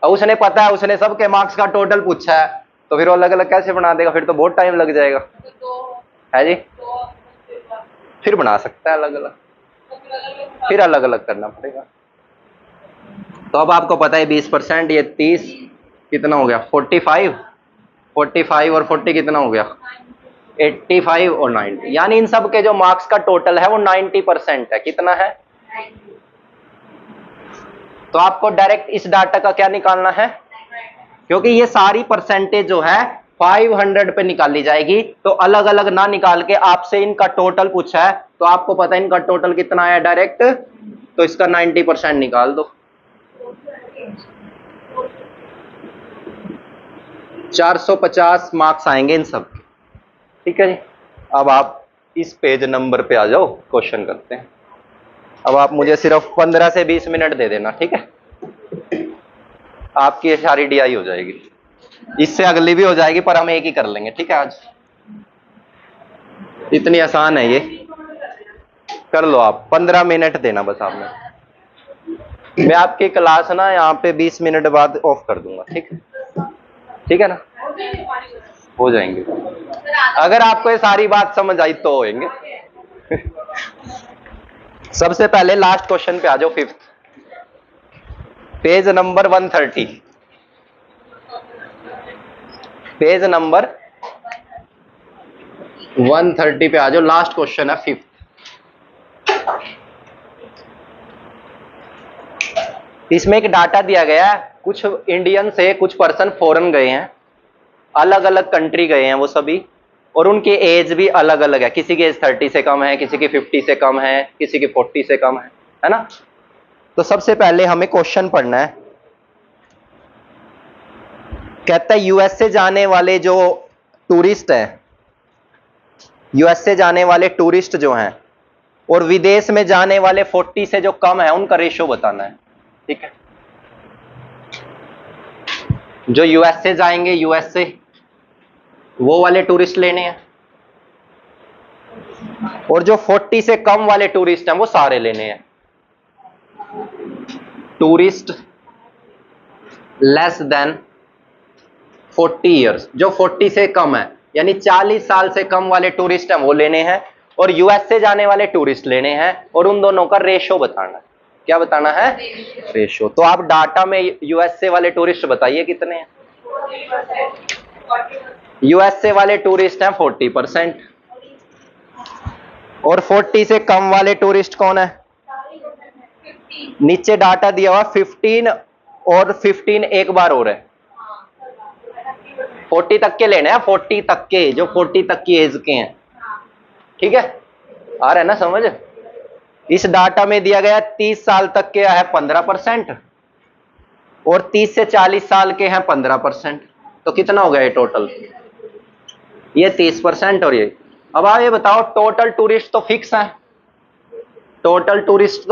अब उसने पता है, उसने सबके मार्क्स का टोटल पूछा है, तो फिर वो अलग अलग कैसे बना देगा, फिर तो बहुत टाइम लग जाएगा, है जी। फिर बना सकता है अलग अलग, फिर अलग अलग करना पड़ेगा। तो अब आपको पता है 20%, ये 30 कितना हो गया 45, 45 और 40 कितना हो गया 85 और 90, यानी इन सब के जो मार्क्स का टोटल है वो 90% है। कितना है, तो आपको डायरेक्ट इस डाटा का क्या निकालना है, क्योंकि ये सारी परसेंटेज जो है 500 पे निकाली जाएगी, तो अलग अलग ना निकाल के आपसे इनका टोटल पूछा है, तो आपको पता है इनका टोटल कितना है डायरेक्ट, तो इसका 90% निकाल दो। 450 मार्क्स आएंगे इन सब, ठीक है जी। अब आप इस पेज नंबर पे आ जाओ, क्वेश्चन करते हैं। अब आप मुझे सिर्फ 15 से 20 मिनट दे देना, ठीक है। आपकी सारी डीआई हो जाएगी, इससे अगली भी हो जाएगी, पर हम एक ही कर लेंगे, ठीक है। आज इतनी आसान है ये, कर लो आप। 15 मिनट देना बस आपने। मैं आपकी क्लास ना यहाँ पे 20 मिनट बाद ऑफ कर दूंगा, ठीक है, ठीक है ना, हो जाएंगे। अगर आपको ये सारी बात समझ आई तो होंगे। सबसे पहले लास्ट क्वेश्चन पे आ जाओ, 5th page number 130, page number 130 पे आ जाओ। लास्ट क्वेश्चन है 5th। इसमें एक डाटा दिया गया है, कुछ इंडियन से कुछ पर्सन फॉरेन गए हैं, अलग अलग कंट्री गए हैं वो सभी, और उनकी एज भी अलग अलग है। किसी की एज 30 से कम है, किसी की 50 से कम है, किसी की 40 से कम है ना। तो सबसे पहले हमें क्वेश्चन पढ़ना है। कहता है यूएस से जाने वाले जो टूरिस्ट हैं, यूएस से जाने वाले टूरिस्ट जो हैं और विदेश में जाने वाले 40 से जो कम है उनका रेशियो बताना है, ठीक है। जो यूएस से जाएंगे, यूएस से वो वाले टूरिस्ट लेने हैं, और जो 40 से कम वाले टूरिस्ट हैं वो सारे लेने हैं। टूरिस्ट लेस देन 40 ईयर्स, जो 40 से कम है, यानी 40 साल से कम वाले टूरिस्ट हैं वो लेने हैं, और यूएस से जाने वाले टूरिस्ट लेने हैं, और उन दोनों का रेशो बताना है। क्या बताना है? रेशो। तो आप डाटा में यूएसए वाले टूरिस्ट बताइए कितने हैं। यूएसए वाले टूरिस्ट हैं 40%, और 40 से कम वाले टूरिस्ट कौन है? नीचे डाटा दिया हुआ 15, और 15 एक बार और है। 40 तक के लेने हैं, 40 तक के, जो 40 तक की एज के हैं। ठीक है, आ रहा है ना समझ? इस डाटा में दिया गया 30 साल तक के है 15%, और 30 से 40 साल के हैं 15%। तो कितना हो गया ये टोटल? ये 30%, और ये। अब आप ये बताओ, टोटल टूरिस्ट तो फिक्स है, टोटल टूरिस्ट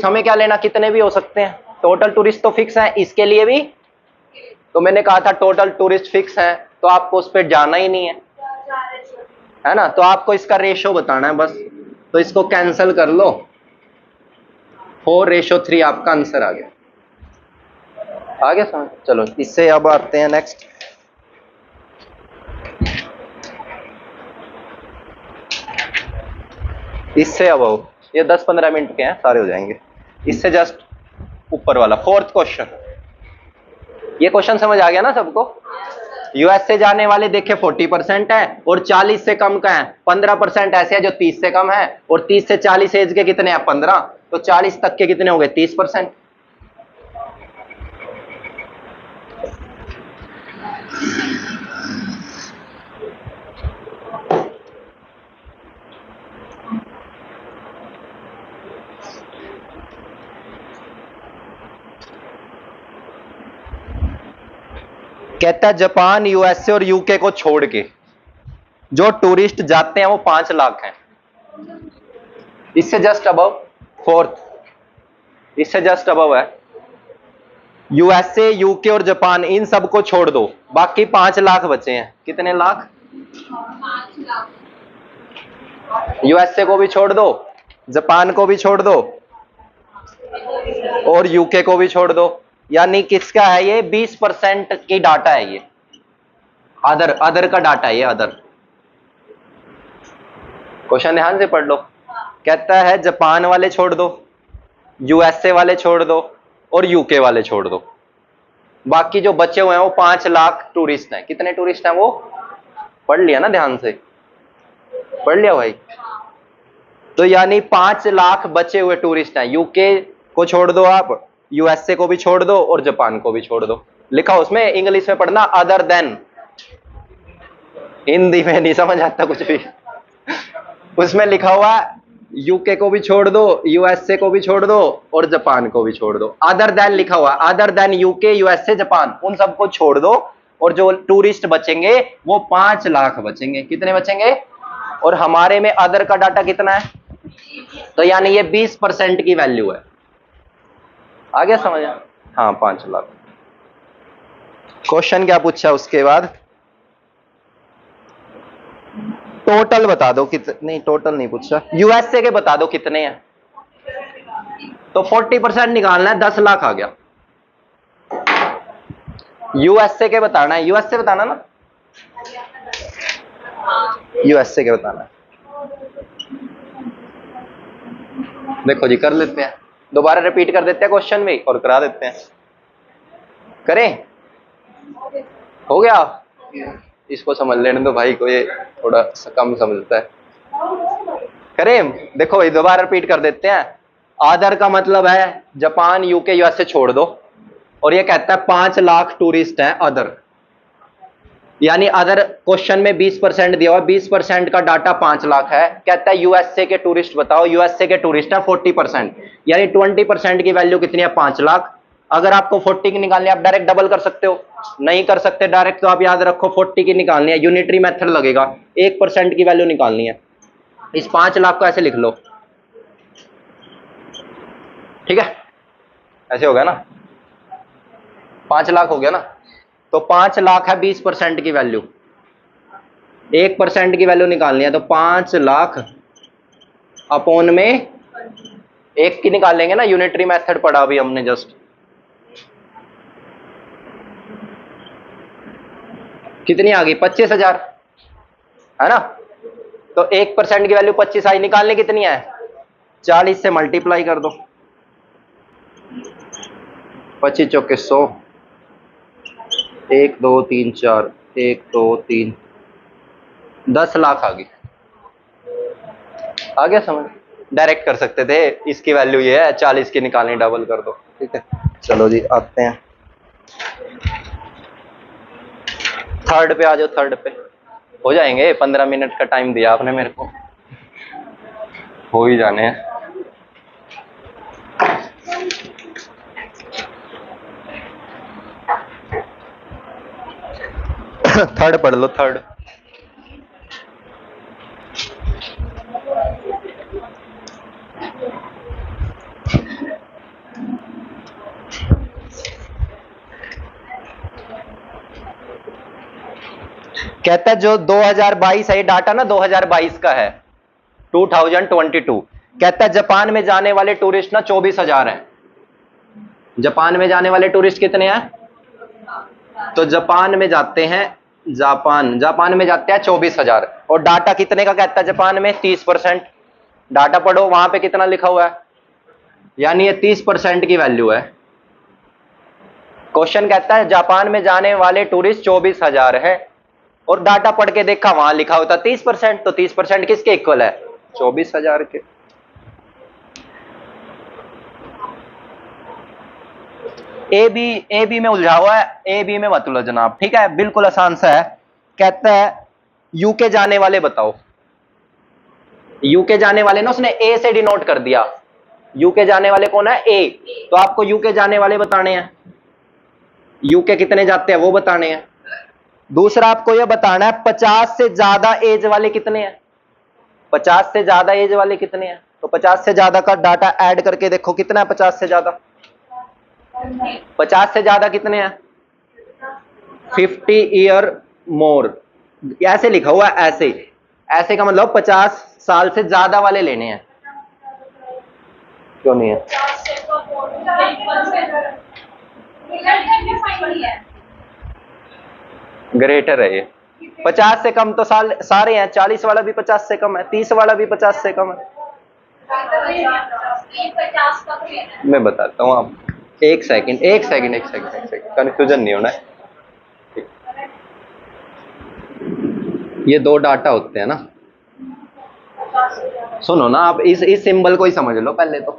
हमें क्या लेना, कितने भी हो सकते हैं, टोटल टूरिस्ट तो फिक्स है, इसके लिए भी। तो मैंने कहा था टोटल टूरिस्ट फिक्स है, तो आपको उस पर जाना ही नहीं है ना, तो आपको इसका रेशो बताना है बस। तो इसको कैंसिल कर लो, 4:3 आपका आंसर आ गया। समझ? चलो इससे अब आते हैं नेक्स्ट। इससे अब ये 10-15 मिनट के हैं, सारे हो जाएंगे। इससे जस्ट ऊपर वाला 4th क्वेश्चन। ये क्वेश्चन समझ आ गया ना सबको? यूएस से जाने वाले देखे 40% है, और 40 से कम का है 15% ऐसे है जो 30 से कम है, और 30 से 40 एज के कितने हैं? 15। तो 40 तक के कितने हो गए? 30%। कहता है जापान, यूएसए और यूके को छोड़ के जो टूरिस्ट जाते हैं वो 5 लाख हैं। इससे जस्ट अबव 4th, इससे जस्ट अबव है यूएसए, यूके और जापान, इन सबको छोड़ दो, बाकी 5 लाख बचे हैं। कितने लाख? 5 लाख। यूएसए को भी छोड़ दो, जापान को भी छोड़ दो, और यूके को भी छोड़ दो। यानी किसका है ये? 20% की डाटा है ये, अदर का डाटा है ये, अदर। क्वेश्चन ध्यान से पढ़ लो। कहता है जापान वाले छोड़ दो, यूएसए वाले छोड़ दो, और यूके वाले छोड़ दो, बाकी जो बचे हुए हैं वो 5 लाख टूरिस्ट हैं। कितने टूरिस्ट हैं वो? पढ़ लिया ना ध्यान से? पढ़ लिया भाई? तो यानी 5 लाख बचे हुए टूरिस्ट हैं। यूके को छोड़ दो आप, यूएसए को भी छोड़ दो, और जापान को भी छोड़ दो। लिखा उसमें, इंग्लिश में पढ़ना, अदर देन। हिंदी में नहीं समझ आता कुछ भी। उसमें लिखा हुआ यूके को भी छोड़ दो, यूएसए को भी छोड़ दो, और जापान को भी छोड़ दो। अदर देन लिखा हुआ, other than UK, USA, Japan, उन सबको छोड़ दो, और जो टूरिस्ट बचेंगे वो 5 लाख बचेंगे। कितने बचेंगे? और हमारे में अदर का डाटा कितना है? तो यानी ये 20% की वैल्यू है। आ गया समझ? हाँ, 5 लाख। क्वेश्चन क्या पूछा उसके बाद? टोटल बता दो कितने, नहीं टोटल नहीं पूछा, यूएसए के बता दो कितने हैं। तो 40% निकालना है, 10 लाख आ गया। यूएसए के बताना है, यूएसए बताना ना, यूएसए के बताना है। देखो जी, कर लेते हैं, दोबारा रिपीट कर देते हैं क्वेश्चन भी, और करा देते हैं। करें? हो गया? इसको समझ लेने दो भाई को, ये थोड़ा कम समझता है। करें? देखो ये दोबारा रिपीट कर देते हैं। अदर का मतलब है जापान, यूके, यूएसए छोड़ दो, और ये कहता है 5 लाख टूरिस्ट हैं अदर। यानी अदर क्वेश्चन में 20% दिया हुआ, 20% का डाटा 5 लाख है। कहता है यूएसए के टूरिस्ट बताओ, यूएसए के टूरिस्ट है 40%, यानी 20% की वैल्यू कितनी है? 5 लाख। अगर आपको 40 की निकालनी है, आप डायरेक्ट डबल कर सकते हो, नहीं कर सकते डायरेक्ट, तो आप याद रखो 40 की निकालनी है, यूनिटरी मेथड लगेगा, 1% की वैल्यू निकालनी है। इस 5 लाख को ऐसे लिख लो, ठीक है? ऐसे हो गया ना, 5 लाख हो गया ना। तो 5 लाख है 20% की वैल्यू, 1% की वैल्यू निकालनी है, तो 5 लाख अपॉन में एक की निकालेंगे ना, यूनिटरी मेथड पढ़ा अभी हमने जस्ट। कितनी आ गई? 25,000 है ना। तो 1% की वैल्यू 25 आई, निकालने कितनी है? 40 से मल्टीप्लाई कर दो। 25 चौके 100, 1 2 3 4, 1 2 3, 10 लाख आ गई। आ गया समझ? डायरेक्ट कर सकते थे, इसकी वैल्यू ये है, 40 की निकालनी, डबल कर दो। ठीक है, चलो जी आते हैं थर्ड पे। आ जाओ थर्ड पे, हो जाएंगे। 15 मिनट का टाइम दिया आपने मेरे को, हो ही जाने हैं। थर्ड पढ़ लो, थर्ड। कहता है जो 2022 है, ये डाटा ना 2022 का है, 2022। कहता है जापान में जाने वाले टूरिस्ट ना 24,000 हैं। जापान में जाने वाले टूरिस्ट कितने हैं? तो जापान में जाते हैं, जापान में जाते हैं 24,000। और डाटा कितने का कहता है? जापान में 30%। डाटा पढ़ो वहां पे कितना लिखा हुआ है, यानी ये 30% की वैल्यू है। क्वेश्चन कहता है जापान में जाने वाले टूरिस्ट 24,000 है, और डाटा पढ़ के देखा वहां लिखा होता 30%। तो 30% किसके इक्वल है? 24,000 के। ए बी में उलझा हुआ है, ए बी में मत उलझना आप, ठीक है, बिल्कुल आसान सा है। कहता है यूके जाने वाले बताओ। यूके जाने वाले ना उसने ए से डिनोट कर दिया। यूके जाने वाले कौन है? ए। तो आपको यूके जाने वाले बताने हैं, यूके कितने जाते हैं वो बताने हैं। दूसरा आपको यह बताना है 50 से ज्यादा एज वाले कितने हैं। 50 से ज्यादा एज वाले कितने हैं? तो 50 से ज्यादा का डाटा ऐड करके देखो कितना है 50 से ज्यादा। 50 से ज्यादा कितने हैं? 50 ईयर मोर, ऐसे लिखा हुआ है, ऐसे। ऐसे का मतलब 50 साल से ज्यादा वाले लेने हैं। क्यों नहीं है? ग्रेटर है ये। 50 से कम तो साल सारे हैं, 40 वाला भी 50 से कम है, 30 वाला भी 50 से कम है। मैं बताता हूँ आप, एक सेकंड कंफ्यूजन नहीं होना है। ये दो डाटा होते हैं ना, सुनो ना आप, इस सिंबल को ही समझ लो पहले तो।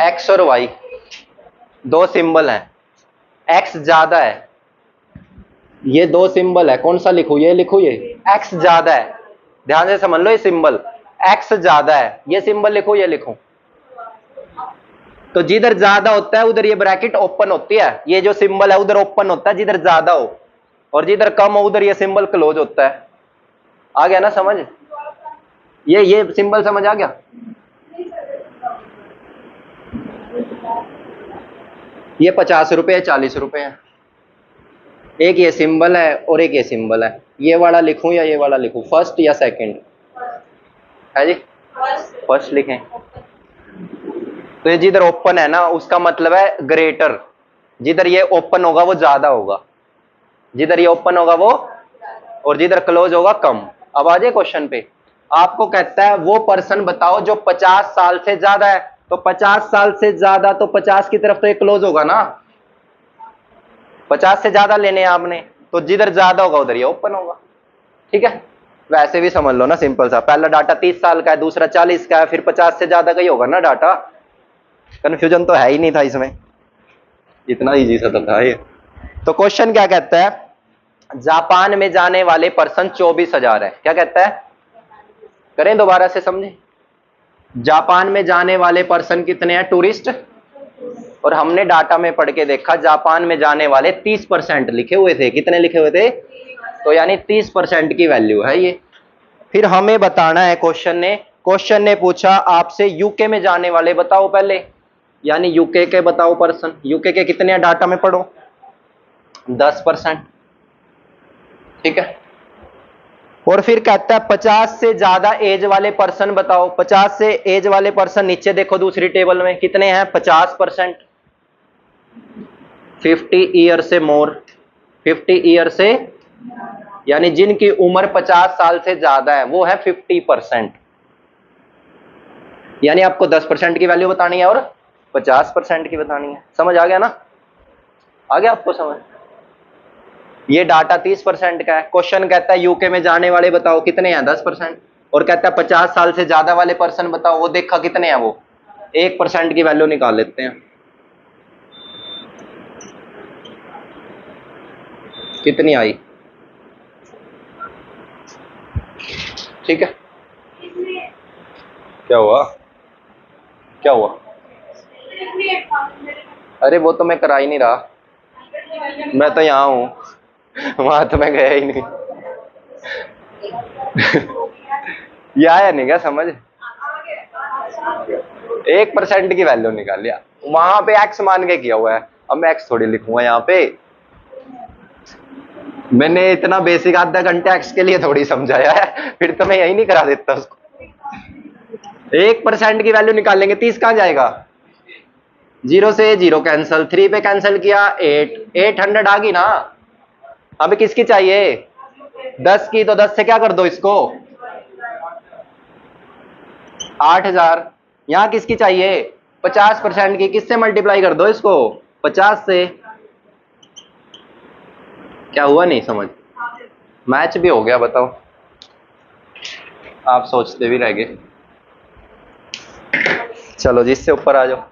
एक्स और वाई दो सिंबल हैं, एक्स ज्यादा है, ये दो सिंबल है, कौन सा लिखूं? ये लिखूं, ये एक्स ज्यादा है। ध्यान से समझ लो, ये सिंबल एक्स ज्यादा है, ये सिंबल लिखो, ये लिखो। तो जिधर ज्यादा होता है उधर ये ब्रैकेट ओपन होती है, ये जो सिंबल है उधर ओपन होता है जिधर ज्यादा हो, और जिधर कम हो उधर ये सिंबल क्लोज होता है। आ गया ना समझ? ये सिंबल समझ आ गया? ये 50 रुपए है, 40 रुपए है। एक ये सिंबल है और एक ये सिंबल है। ये वाला लिखूं या ये वाला लिखूं? फर्स्ट या सेकंड है जी? फर्स्ट लिखें। तो ये जिधर ओपन है ना उसका मतलब है ग्रेटर, जिधर ये ओपन होगा वो ज्यादा होगा, जिधर ये ओपन होगा वो, और जिधर क्लोज होगा कम। अब आ जाए क्वेश्चन पे। आपको कहता है वो पर्सन बताओ जो 50 साल से ज्यादा है। तो 50 साल से ज्यादा तो 50 की तरफ तो ये क्लोज होगा ना, 50 से ज्यादा लेने हैं आपने, तो जिधर ज्यादा होगा उधर ये ओपन होगा। ठीक है, वैसे भी समझ लो ना, सिंपल सा। पहला डाटा 30 साल का है, दूसरा 40 का है, फिर 50 से ज्यादा का ही होगा ना डाटा। कंफ्यूजन तो है ही नहीं था इसमें, इतना इजी सा था ये। तो क्वेश्चन क्या कहता है? जापान में जाने वाले पर्सन 24,000 है। क्या कहता है? करें दोबारा से, समझे? जापान में जाने वाले पर्सन कितने हैं टूरिस्ट? और हमने डाटा में पढ़ के देखा जापान में जाने वाले 30% लिखे हुए थे। कितने लिखे हुए थे? तो यानी 30% की वैल्यू है ये। फिर हमें बताना है, क्वेश्चन ने पूछा आपसे यूके में जाने वाले बताओ पहले, यानी यूके के बताओ पर्सन। यूके के कितने हैं डाटा में पढ़ो? 10%। ठीक है, और फिर कहता है 50 से ज्यादा एज वाले पर्सन बताओ। 50 से एज वाले पर्सन नीचे देखो दूसरी टेबल में कितने हैं, 50%। 50 ईयर से मोर, 50 ईयर से, यानी जिनकी उम्र 50 साल से ज्यादा है वो है 50%। यानी आपको 10% की वैल्यू बतानी है और 50% की बतानी है। समझ आ गया ना? आ गया आपको समझ? ये डाटा 30% का है। क्वेश्चन कहता है यूके में जाने वाले बताओ कितने हैं, 10%। और कहता है 50 साल से ज्यादा वाले पर्सन बताओ, वो देखा कितने हैं, वो 1% की वैल्यू निकाल लेते हैं। कितनी आई? ठीक है। क्या हुआ? क्या हुआ? अरे वो तो मैं करा ही नहीं रहा, मैं तो यहाँ हूं, वहां तो मैं गया ही नहीं। ये आया नहीं क्या समझ? 1% की वैल्यू निकाल लिया, वहां पे एक्स मान के किया हुआ है। अब मैं एक्स थोड़ी लिखूंगा यहाँ पे, मैंने इतना बेसिक आधा घंटे एक्स के लिए थोड़ी समझाया है, फिर तो मैं यही नहीं करा देता उसको। 1% की वैल्यू निकालेंगे, 30 कहां जाएगा? 0 से 0 कैंसल, 3 पे कैंसल किया 800 आ गई ना। अब किसकी चाहिए? 10 की, तो 10 से क्या कर दो इसको, 8000। यहां किसकी चाहिए? 50% की, किससे मल्टीप्लाई कर दो इसको? 50 से। क्या हुआ नहीं समझ? मैच भी हो गया बताओ, आप सोचते भी रह गए। चलो जिससे ऊपर आ जाओ।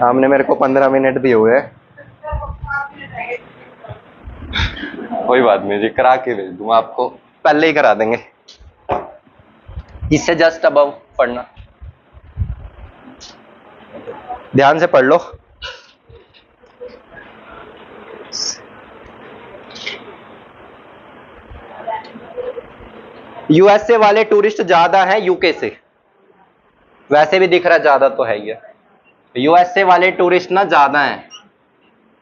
आपने मेरे को 15 मिनट दिए हुए हैं, कोई बात नहीं जी, करा के भेज दूंगा आपको, पहले ही करा देंगे। इससे जस्ट अबव पढ़ना, ध्यान से पढ़ लो। यूएसए वाले टूरिस्ट ज्यादा हैं यूके से, वैसे भी दिख रहा ज्यादा तो है ही है। यूएसए वाले टूरिस्ट ना ज्यादा हैं,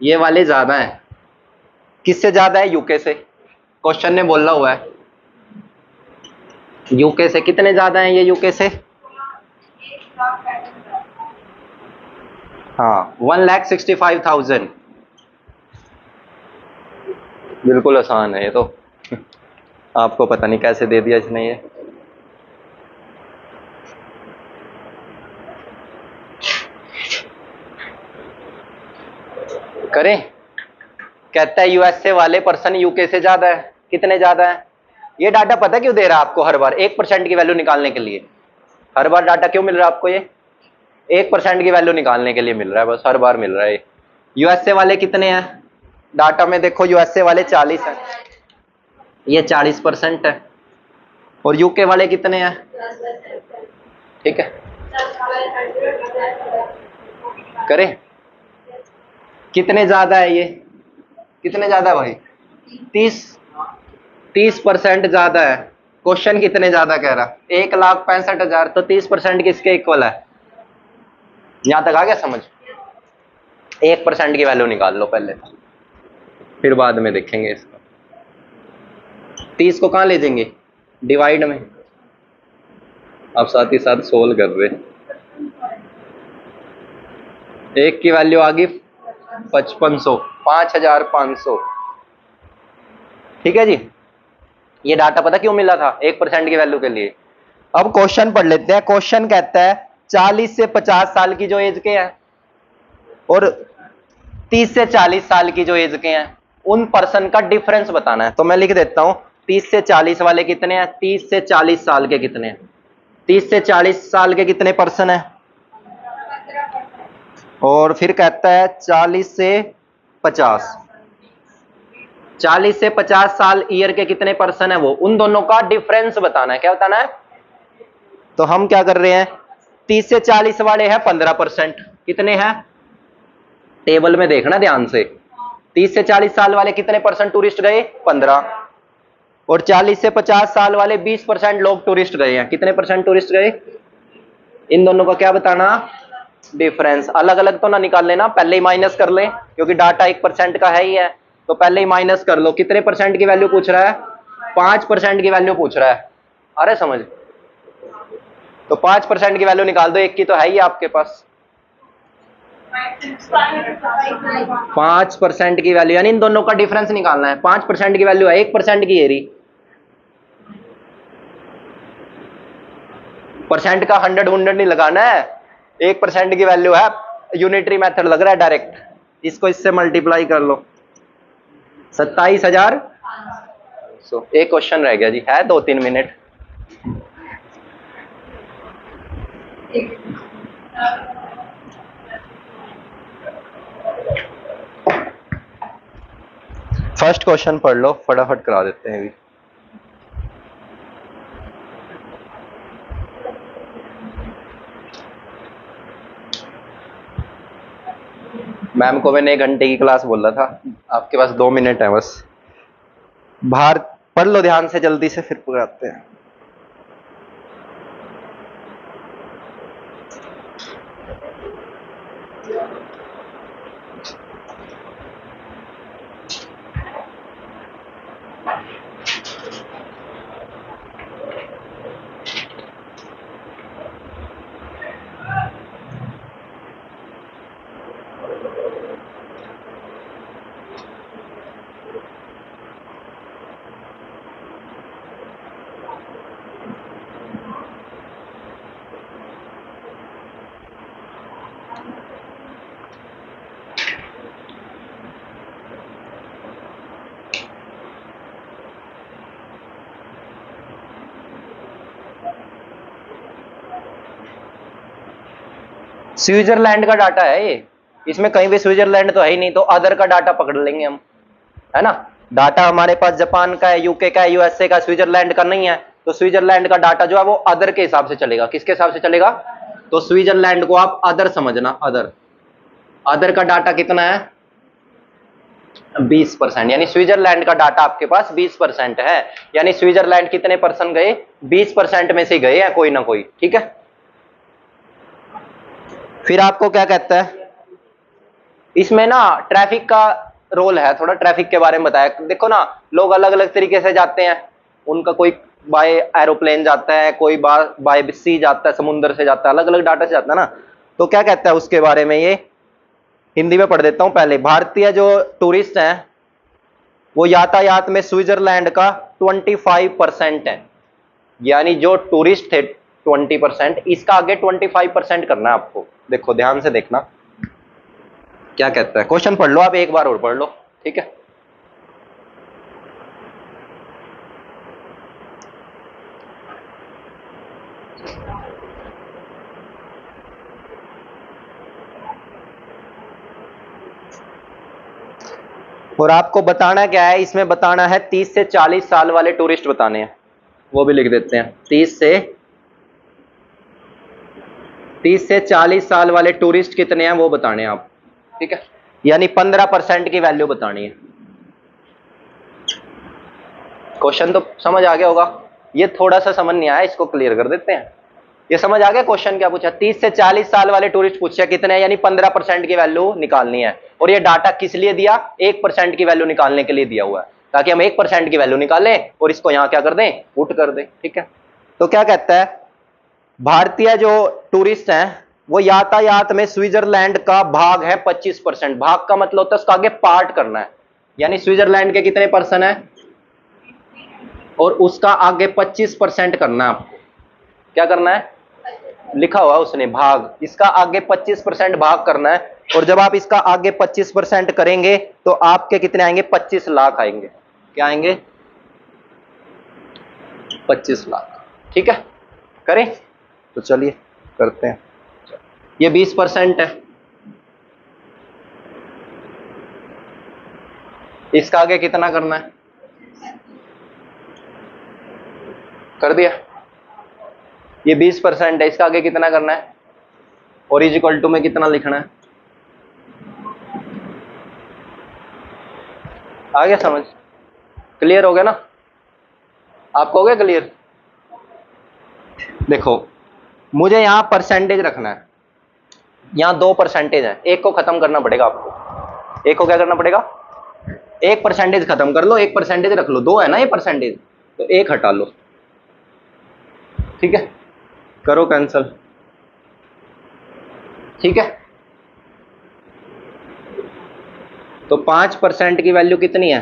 ये वाले ज्यादा हैं। किससे ज्यादा है? यूके से। क्वेश्चन ने बोला हुआ है यूके से। कितने ज्यादा हैं ये यूके से? हाँ, 1,65,000। बिल्कुल आसान है ये तो, आपको पता नहीं कैसे दे दिया इसने ये। करें? कहता है यूएसए वाले पर्सन यूके से ज्यादा है। कितने ज्यादा है? ये डाटा पता क्यों दे रहा है आपको हर बार? 1% की वैल्यू निकालने के लिए। हर बार डाटा क्यों मिल रहा है आपको? ये 1% की वैल्यू निकालने के लिए मिल रहा है, बस हर बार मिल रहा है। यूएसए वाले कितने हैं डाटा में? देखो यूएसए वाले 40 हैं, ये 40% है। और यूके वाले कितने हैं? ठीक है, करें? कितने ज्यादा है ये? कितने ज्यादा है भाई? 30% ज्यादा है। क्वेश्चन कितने ज्यादा कह रहा? 1,65,000, तो 30% किसके इक्वल है? यहां तक आ गया समझ? 1% की वैल्यू निकाल लो पहले, फिर बाद में देखेंगे इसका। 30 को कहां ले जाएंगे? डिवाइड में। आप साथ ही साथ सोल्व कर रहे। 1 की वैल्यू आ गई 5500, 5500। ठीक है जी। ये डाटा पता क्यों मिला था? 1% की वैल्यू के लिए। अब क्वेश्चन पढ़ लेते हैं। क्वेश्चन कहता है 40 से 50 साल की जो एज के हैं और 30 से 40 साल की जो एज के हैं, उन पर्सन का डिफरेंस बताना है। तो मैं लिख देता हूं 30 से 40 वाले कितने हैं, 30 से 40 साल के कितने हैं। 30 से 40 साल के कितने पर्सन हैं? और फिर कहता है 40 से 50, 40 से 50 साल ईयर के कितने पर्सन है, वो उन दोनों का डिफरेंस बताना है। क्या बताना है? तो हम क्या कर रहे हैं, 30 से 40 वाले हैं 15%। कितने हैं? टेबल में देखना ध्यान से। 30 से 40 साल वाले कितने परसेंट टूरिस्ट गए? 15। और 40 से 50 साल वाले 20% लोग टूरिस्ट गए हैं। कितने परसेंट टूरिस्ट गए? इन दोनों का क्या बताना? डिफरेंस। अलग अलग तो ना निकाल लेना, पहले ही माइनस कर लें, क्योंकि डाटा 1% का है ही है, तो पहले ही माइनस कर लो। कितने परसेंट की वैल्यू पूछ रहा है? 5% की वैल्यू पूछ रहा है, अरे समझ। तो 5% की वैल्यू निकाल दो, एक की तो है ही आपके पास। 5% की वैल्यू यानी इन दोनों का डिफरेंस निकालना है। 5% की वैल्यू है 1% की एरी। परसेंट का 100 नहीं लगाना है, 1% की वैल्यू है, यूनिटरी मेथड लग रहा है डायरेक्ट। इसको इससे मल्टीप्लाई कर लो, 27,000। एक क्वेश्चन रह गया जी, है 2-3 मिनट। फर्स्ट क्वेश्चन पढ़ लो, फटाफट करा देते हैं अभी। मैम को मैंने 1 घंटे की क्लास बोला था, आपके पास 2 मिनट है बस। बाहर पढ़ लो ध्यान से, जल्दी से फिर पढ़ाते हैं। स्विट्जरलैंड का डाटा है ये, इसमें कहीं भी स्विट्जरलैंड तो है ही नहीं, तो अदर का डाटा पकड़ लेंगे हम, है ना। डाटा हमारे पास जापान का है, यूके का है, यूएसए का, स्विट्जरलैंड का नहीं है, तो स्विट्जरलैंड का डाटा जो है वो अदर के हिसाब से चलेगा। किसके हिसाब से चलेगा? तो स्विट्जरलैंड को आप अदर समझना, अदर। अदर का डाटा कितना है? 20%, यानी स्विट्जरलैंड का डाटा आपके पास 20% है, यानी स्विट्जरलैंड कितने परसेंट गए? 20% में से गए हैं कोई ना कोई, ठीक है। फिर आपको क्या कहता है इसमें ना, ट्रैफिक का रोल है, थोड़ा ट्रैफिक के बारे में बताया। देखो ना, लोग अलग अलग तरीके से जाते हैं, उनका कोई बाय एरोप्लेन जाता है, कोई बाय सी जाता है, समुद्र से जाता है, अलग अलग डाटा से जाता है ना। तो क्या कहता है उसके बारे में, ये हिंदी में पढ़ देता हूं पहले। भारतीय जो टूरिस्ट हैं वो यातायात में स्विट्जरलैंड का 25% है, यानी जो टूरिस्ट थे 20%, इसका आगे 25% करना है आपको। देखो ध्यान से देखना क्या कहता है। क्वेश्चन पढ़ लो आप, एक बार और पढ़ लो, ठीक है। और आपको बताना क्या है इसमें? बताना है 30 से 40 साल वाले टूरिस्ट बताने हैं, वो भी लिख देते हैं। 30 से 40 साल वाले टूरिस्ट कितने हैं वो बताने हैं आप, ठीक है। यानी 15% की वैल्यू बतानी है। क्वेश्चन तो समझ आ गया होगा, ये थोड़ा सा समझ नहीं आया, इसको क्लियर कर देते हैं। ये समझ आ गया क्वेश्चन क्या पूछा? 30 से 40 साल वाले टूरिस्ट पूछे कितने हैं, यानी 15% की वैल्यू निकालनी है। और ये डाटा किस लिए दिया? 1% की वैल्यू निकालने के लिए दिया हुआ है, ताकि हम 1% की वैल्यू निकालें और इसको यहां क्या कर दें? पुट कर दें, ठीक है। तो क्या कहता है, भारतीय जो टूरिस्ट हैं वो यातायात में स्विट्जरलैंड का भाग है 25%। भाग का मतलब होता है उसका आगे पार्ट करना है, यानी स्विट्जरलैंड के कितने पर्सन है और उसका आगे 25% करना है आपको। क्या करना है? लिखा हुआ उसने भाग, इसका आगे 25% भाग करना है। और जब आप इसका आगे 25% करेंगे तो आपके कितने आएंगे? 25 लाख आएंगे। क्या आएंगे? 25 लाख, ठीक है। करें तो चलिए करते हैं। ये 20% है, इसका आगे कितना करना है? कर दिया। ये 20% है, इसका आगे कितना करना है? और इज इक्वल टू में कितना लिखना है? आ गया समझ? क्लियर हो गया ना? आपको हो गया क्लियर? देखो मुझे यहां परसेंटेज रखना है, यहां 2 परसेंटेज है, एक को खत्म करना पड़ेगा आपको। एक को क्या करना पड़ेगा? एक परसेंटेज खत्म कर लो, एक परसेंटेज रख लो। 2 है ना ये परसेंटेज, तो 1 हटा लो, ठीक है, करो कैंसिल, ठीक है। तो 5% की वैल्यू कितनी है?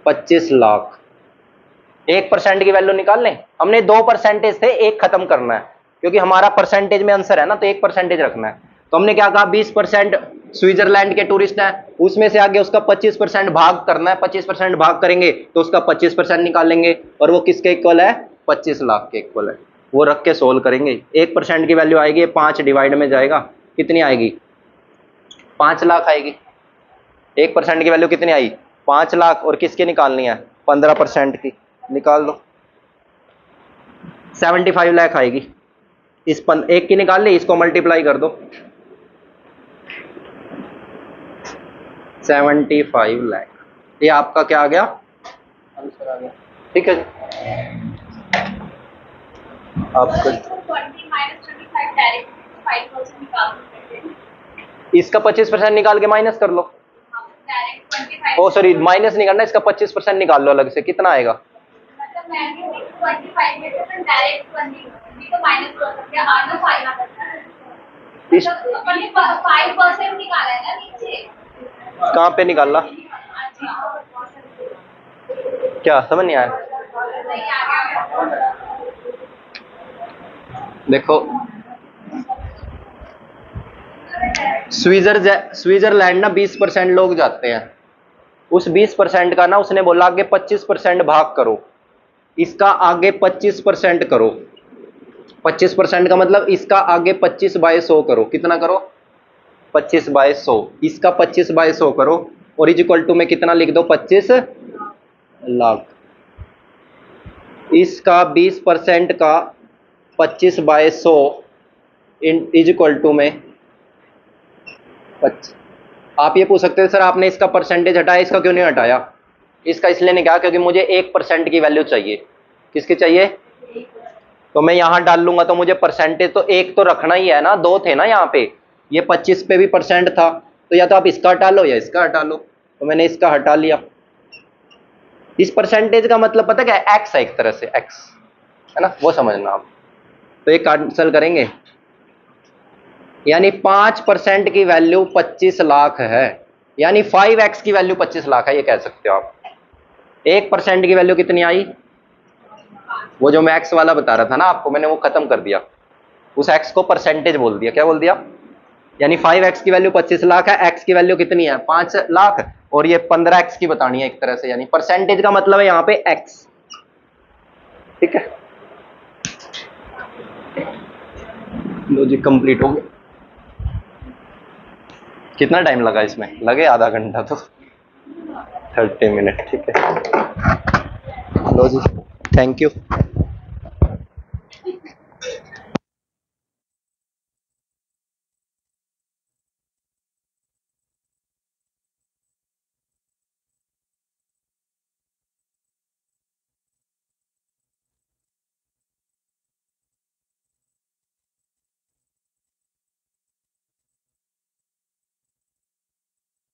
25 लाख। 1% की वैल्यू निकाल लें, हमने 2 परसेंटेज थे, एक खत्म करना है क्योंकि हमारा परसेंटेज में आंसर है ना, तो 1 परसेंटेज रखना है। तो हमने क्या कहा, 20% स्विट्जरलैंड के टूरिस्ट हैं, उसमें से आगे उसका 25% भाग करना है। 25% भाग करेंगे तो उसका 25% निकालेंगे, और वो किसके इक्वल है? 25 लाख के इक्वल है। वो रख के सोल्व करेंगे। 1% की वैल्यू आएगी, 5 डिवाइड में जाएगा, कितनी आएगी? 5 लाख आएगी। 1% की वैल्यू कितनी आई? 5 लाख। और किसकी निकालनी है? 15% की, निकाल दो, 75 लाख आएगी। इस एक की निकाल ली, इसको मल्टीप्लाई कर दो, 75 लाख। ये आपका क्या आ गया? आंसर आ गया, ठीक है जी। आपको इसका 25% निकाल के माइनस कर लो। ओ सॉरी, माइनस नहीं करना, इसका 25% निकाल लो अलग से, कितना आएगा? कहाँ पे निकाला? क्या समझ नहीं आया? देखो, स्विट्जरलैंड ना 20% लोग जाते हैं, उस 20% का ना उसने बोला आगे 25% भाग करो, इसका आगे 25% करो। 25% का मतलब इसका आगे 25/100 करो। कितना करो? 25/100। इसका 25/100 करो, और इक्वल टू में कितना लिख दो? 25 लाख। इसका 20% का 25/100 इक्वल टू में 25। आप ये पूछ सकते हो सर आपने इसका परसेंटेज हटाया, इसका क्यों नहीं हटाया? इसका इसलिए नहीं कहा क्योंकि मुझे 1% की वैल्यू चाहिए। किसकी चाहिए? तो मैं यहां डाल लूंगा तो मुझे परसेंटेज तो 1 तो रखना ही है ना, 2 थे ना यहाँ पे, ये 25 पे भी परसेंट था, तो या तो आप इसका हटा लो या इसका हटा लो। तो मैंने इसका हटा लिया। इस परसेंटेज का मतलब पता क्या है? एक्स है, एक तरह से एक्स है ना, वो समझना आप। तो ये कैंसिल करेंगे, यानी 5% की वैल्यू 25 लाख है, यानी 5x की वैल्यू 25 लाख है, ये कह सकते हो आप। 1% की वैल्यू कितनी आई? वो जो मैं एक्स वाला बता रहा था ना आपको, मैंने वो खत्म कर दिया, उस एक्स को परसेंटेज बोल दिया। क्या बोल दिया? यानी 5x की वैल्यू 25 लाख है, x की वैल्यू कितनी है? 5 लाख, और ये 15x की बतानी है एक तरह से, यानी परसेंटेज का मतलब है यहाँ पे x, ठीक है। लो जी, कंप्लीट हो गया। कितना टाइम लगा इसमें? लगे आधा घंटा, तो 30 मिनट, ठीक है। लो जी, थैंक यू।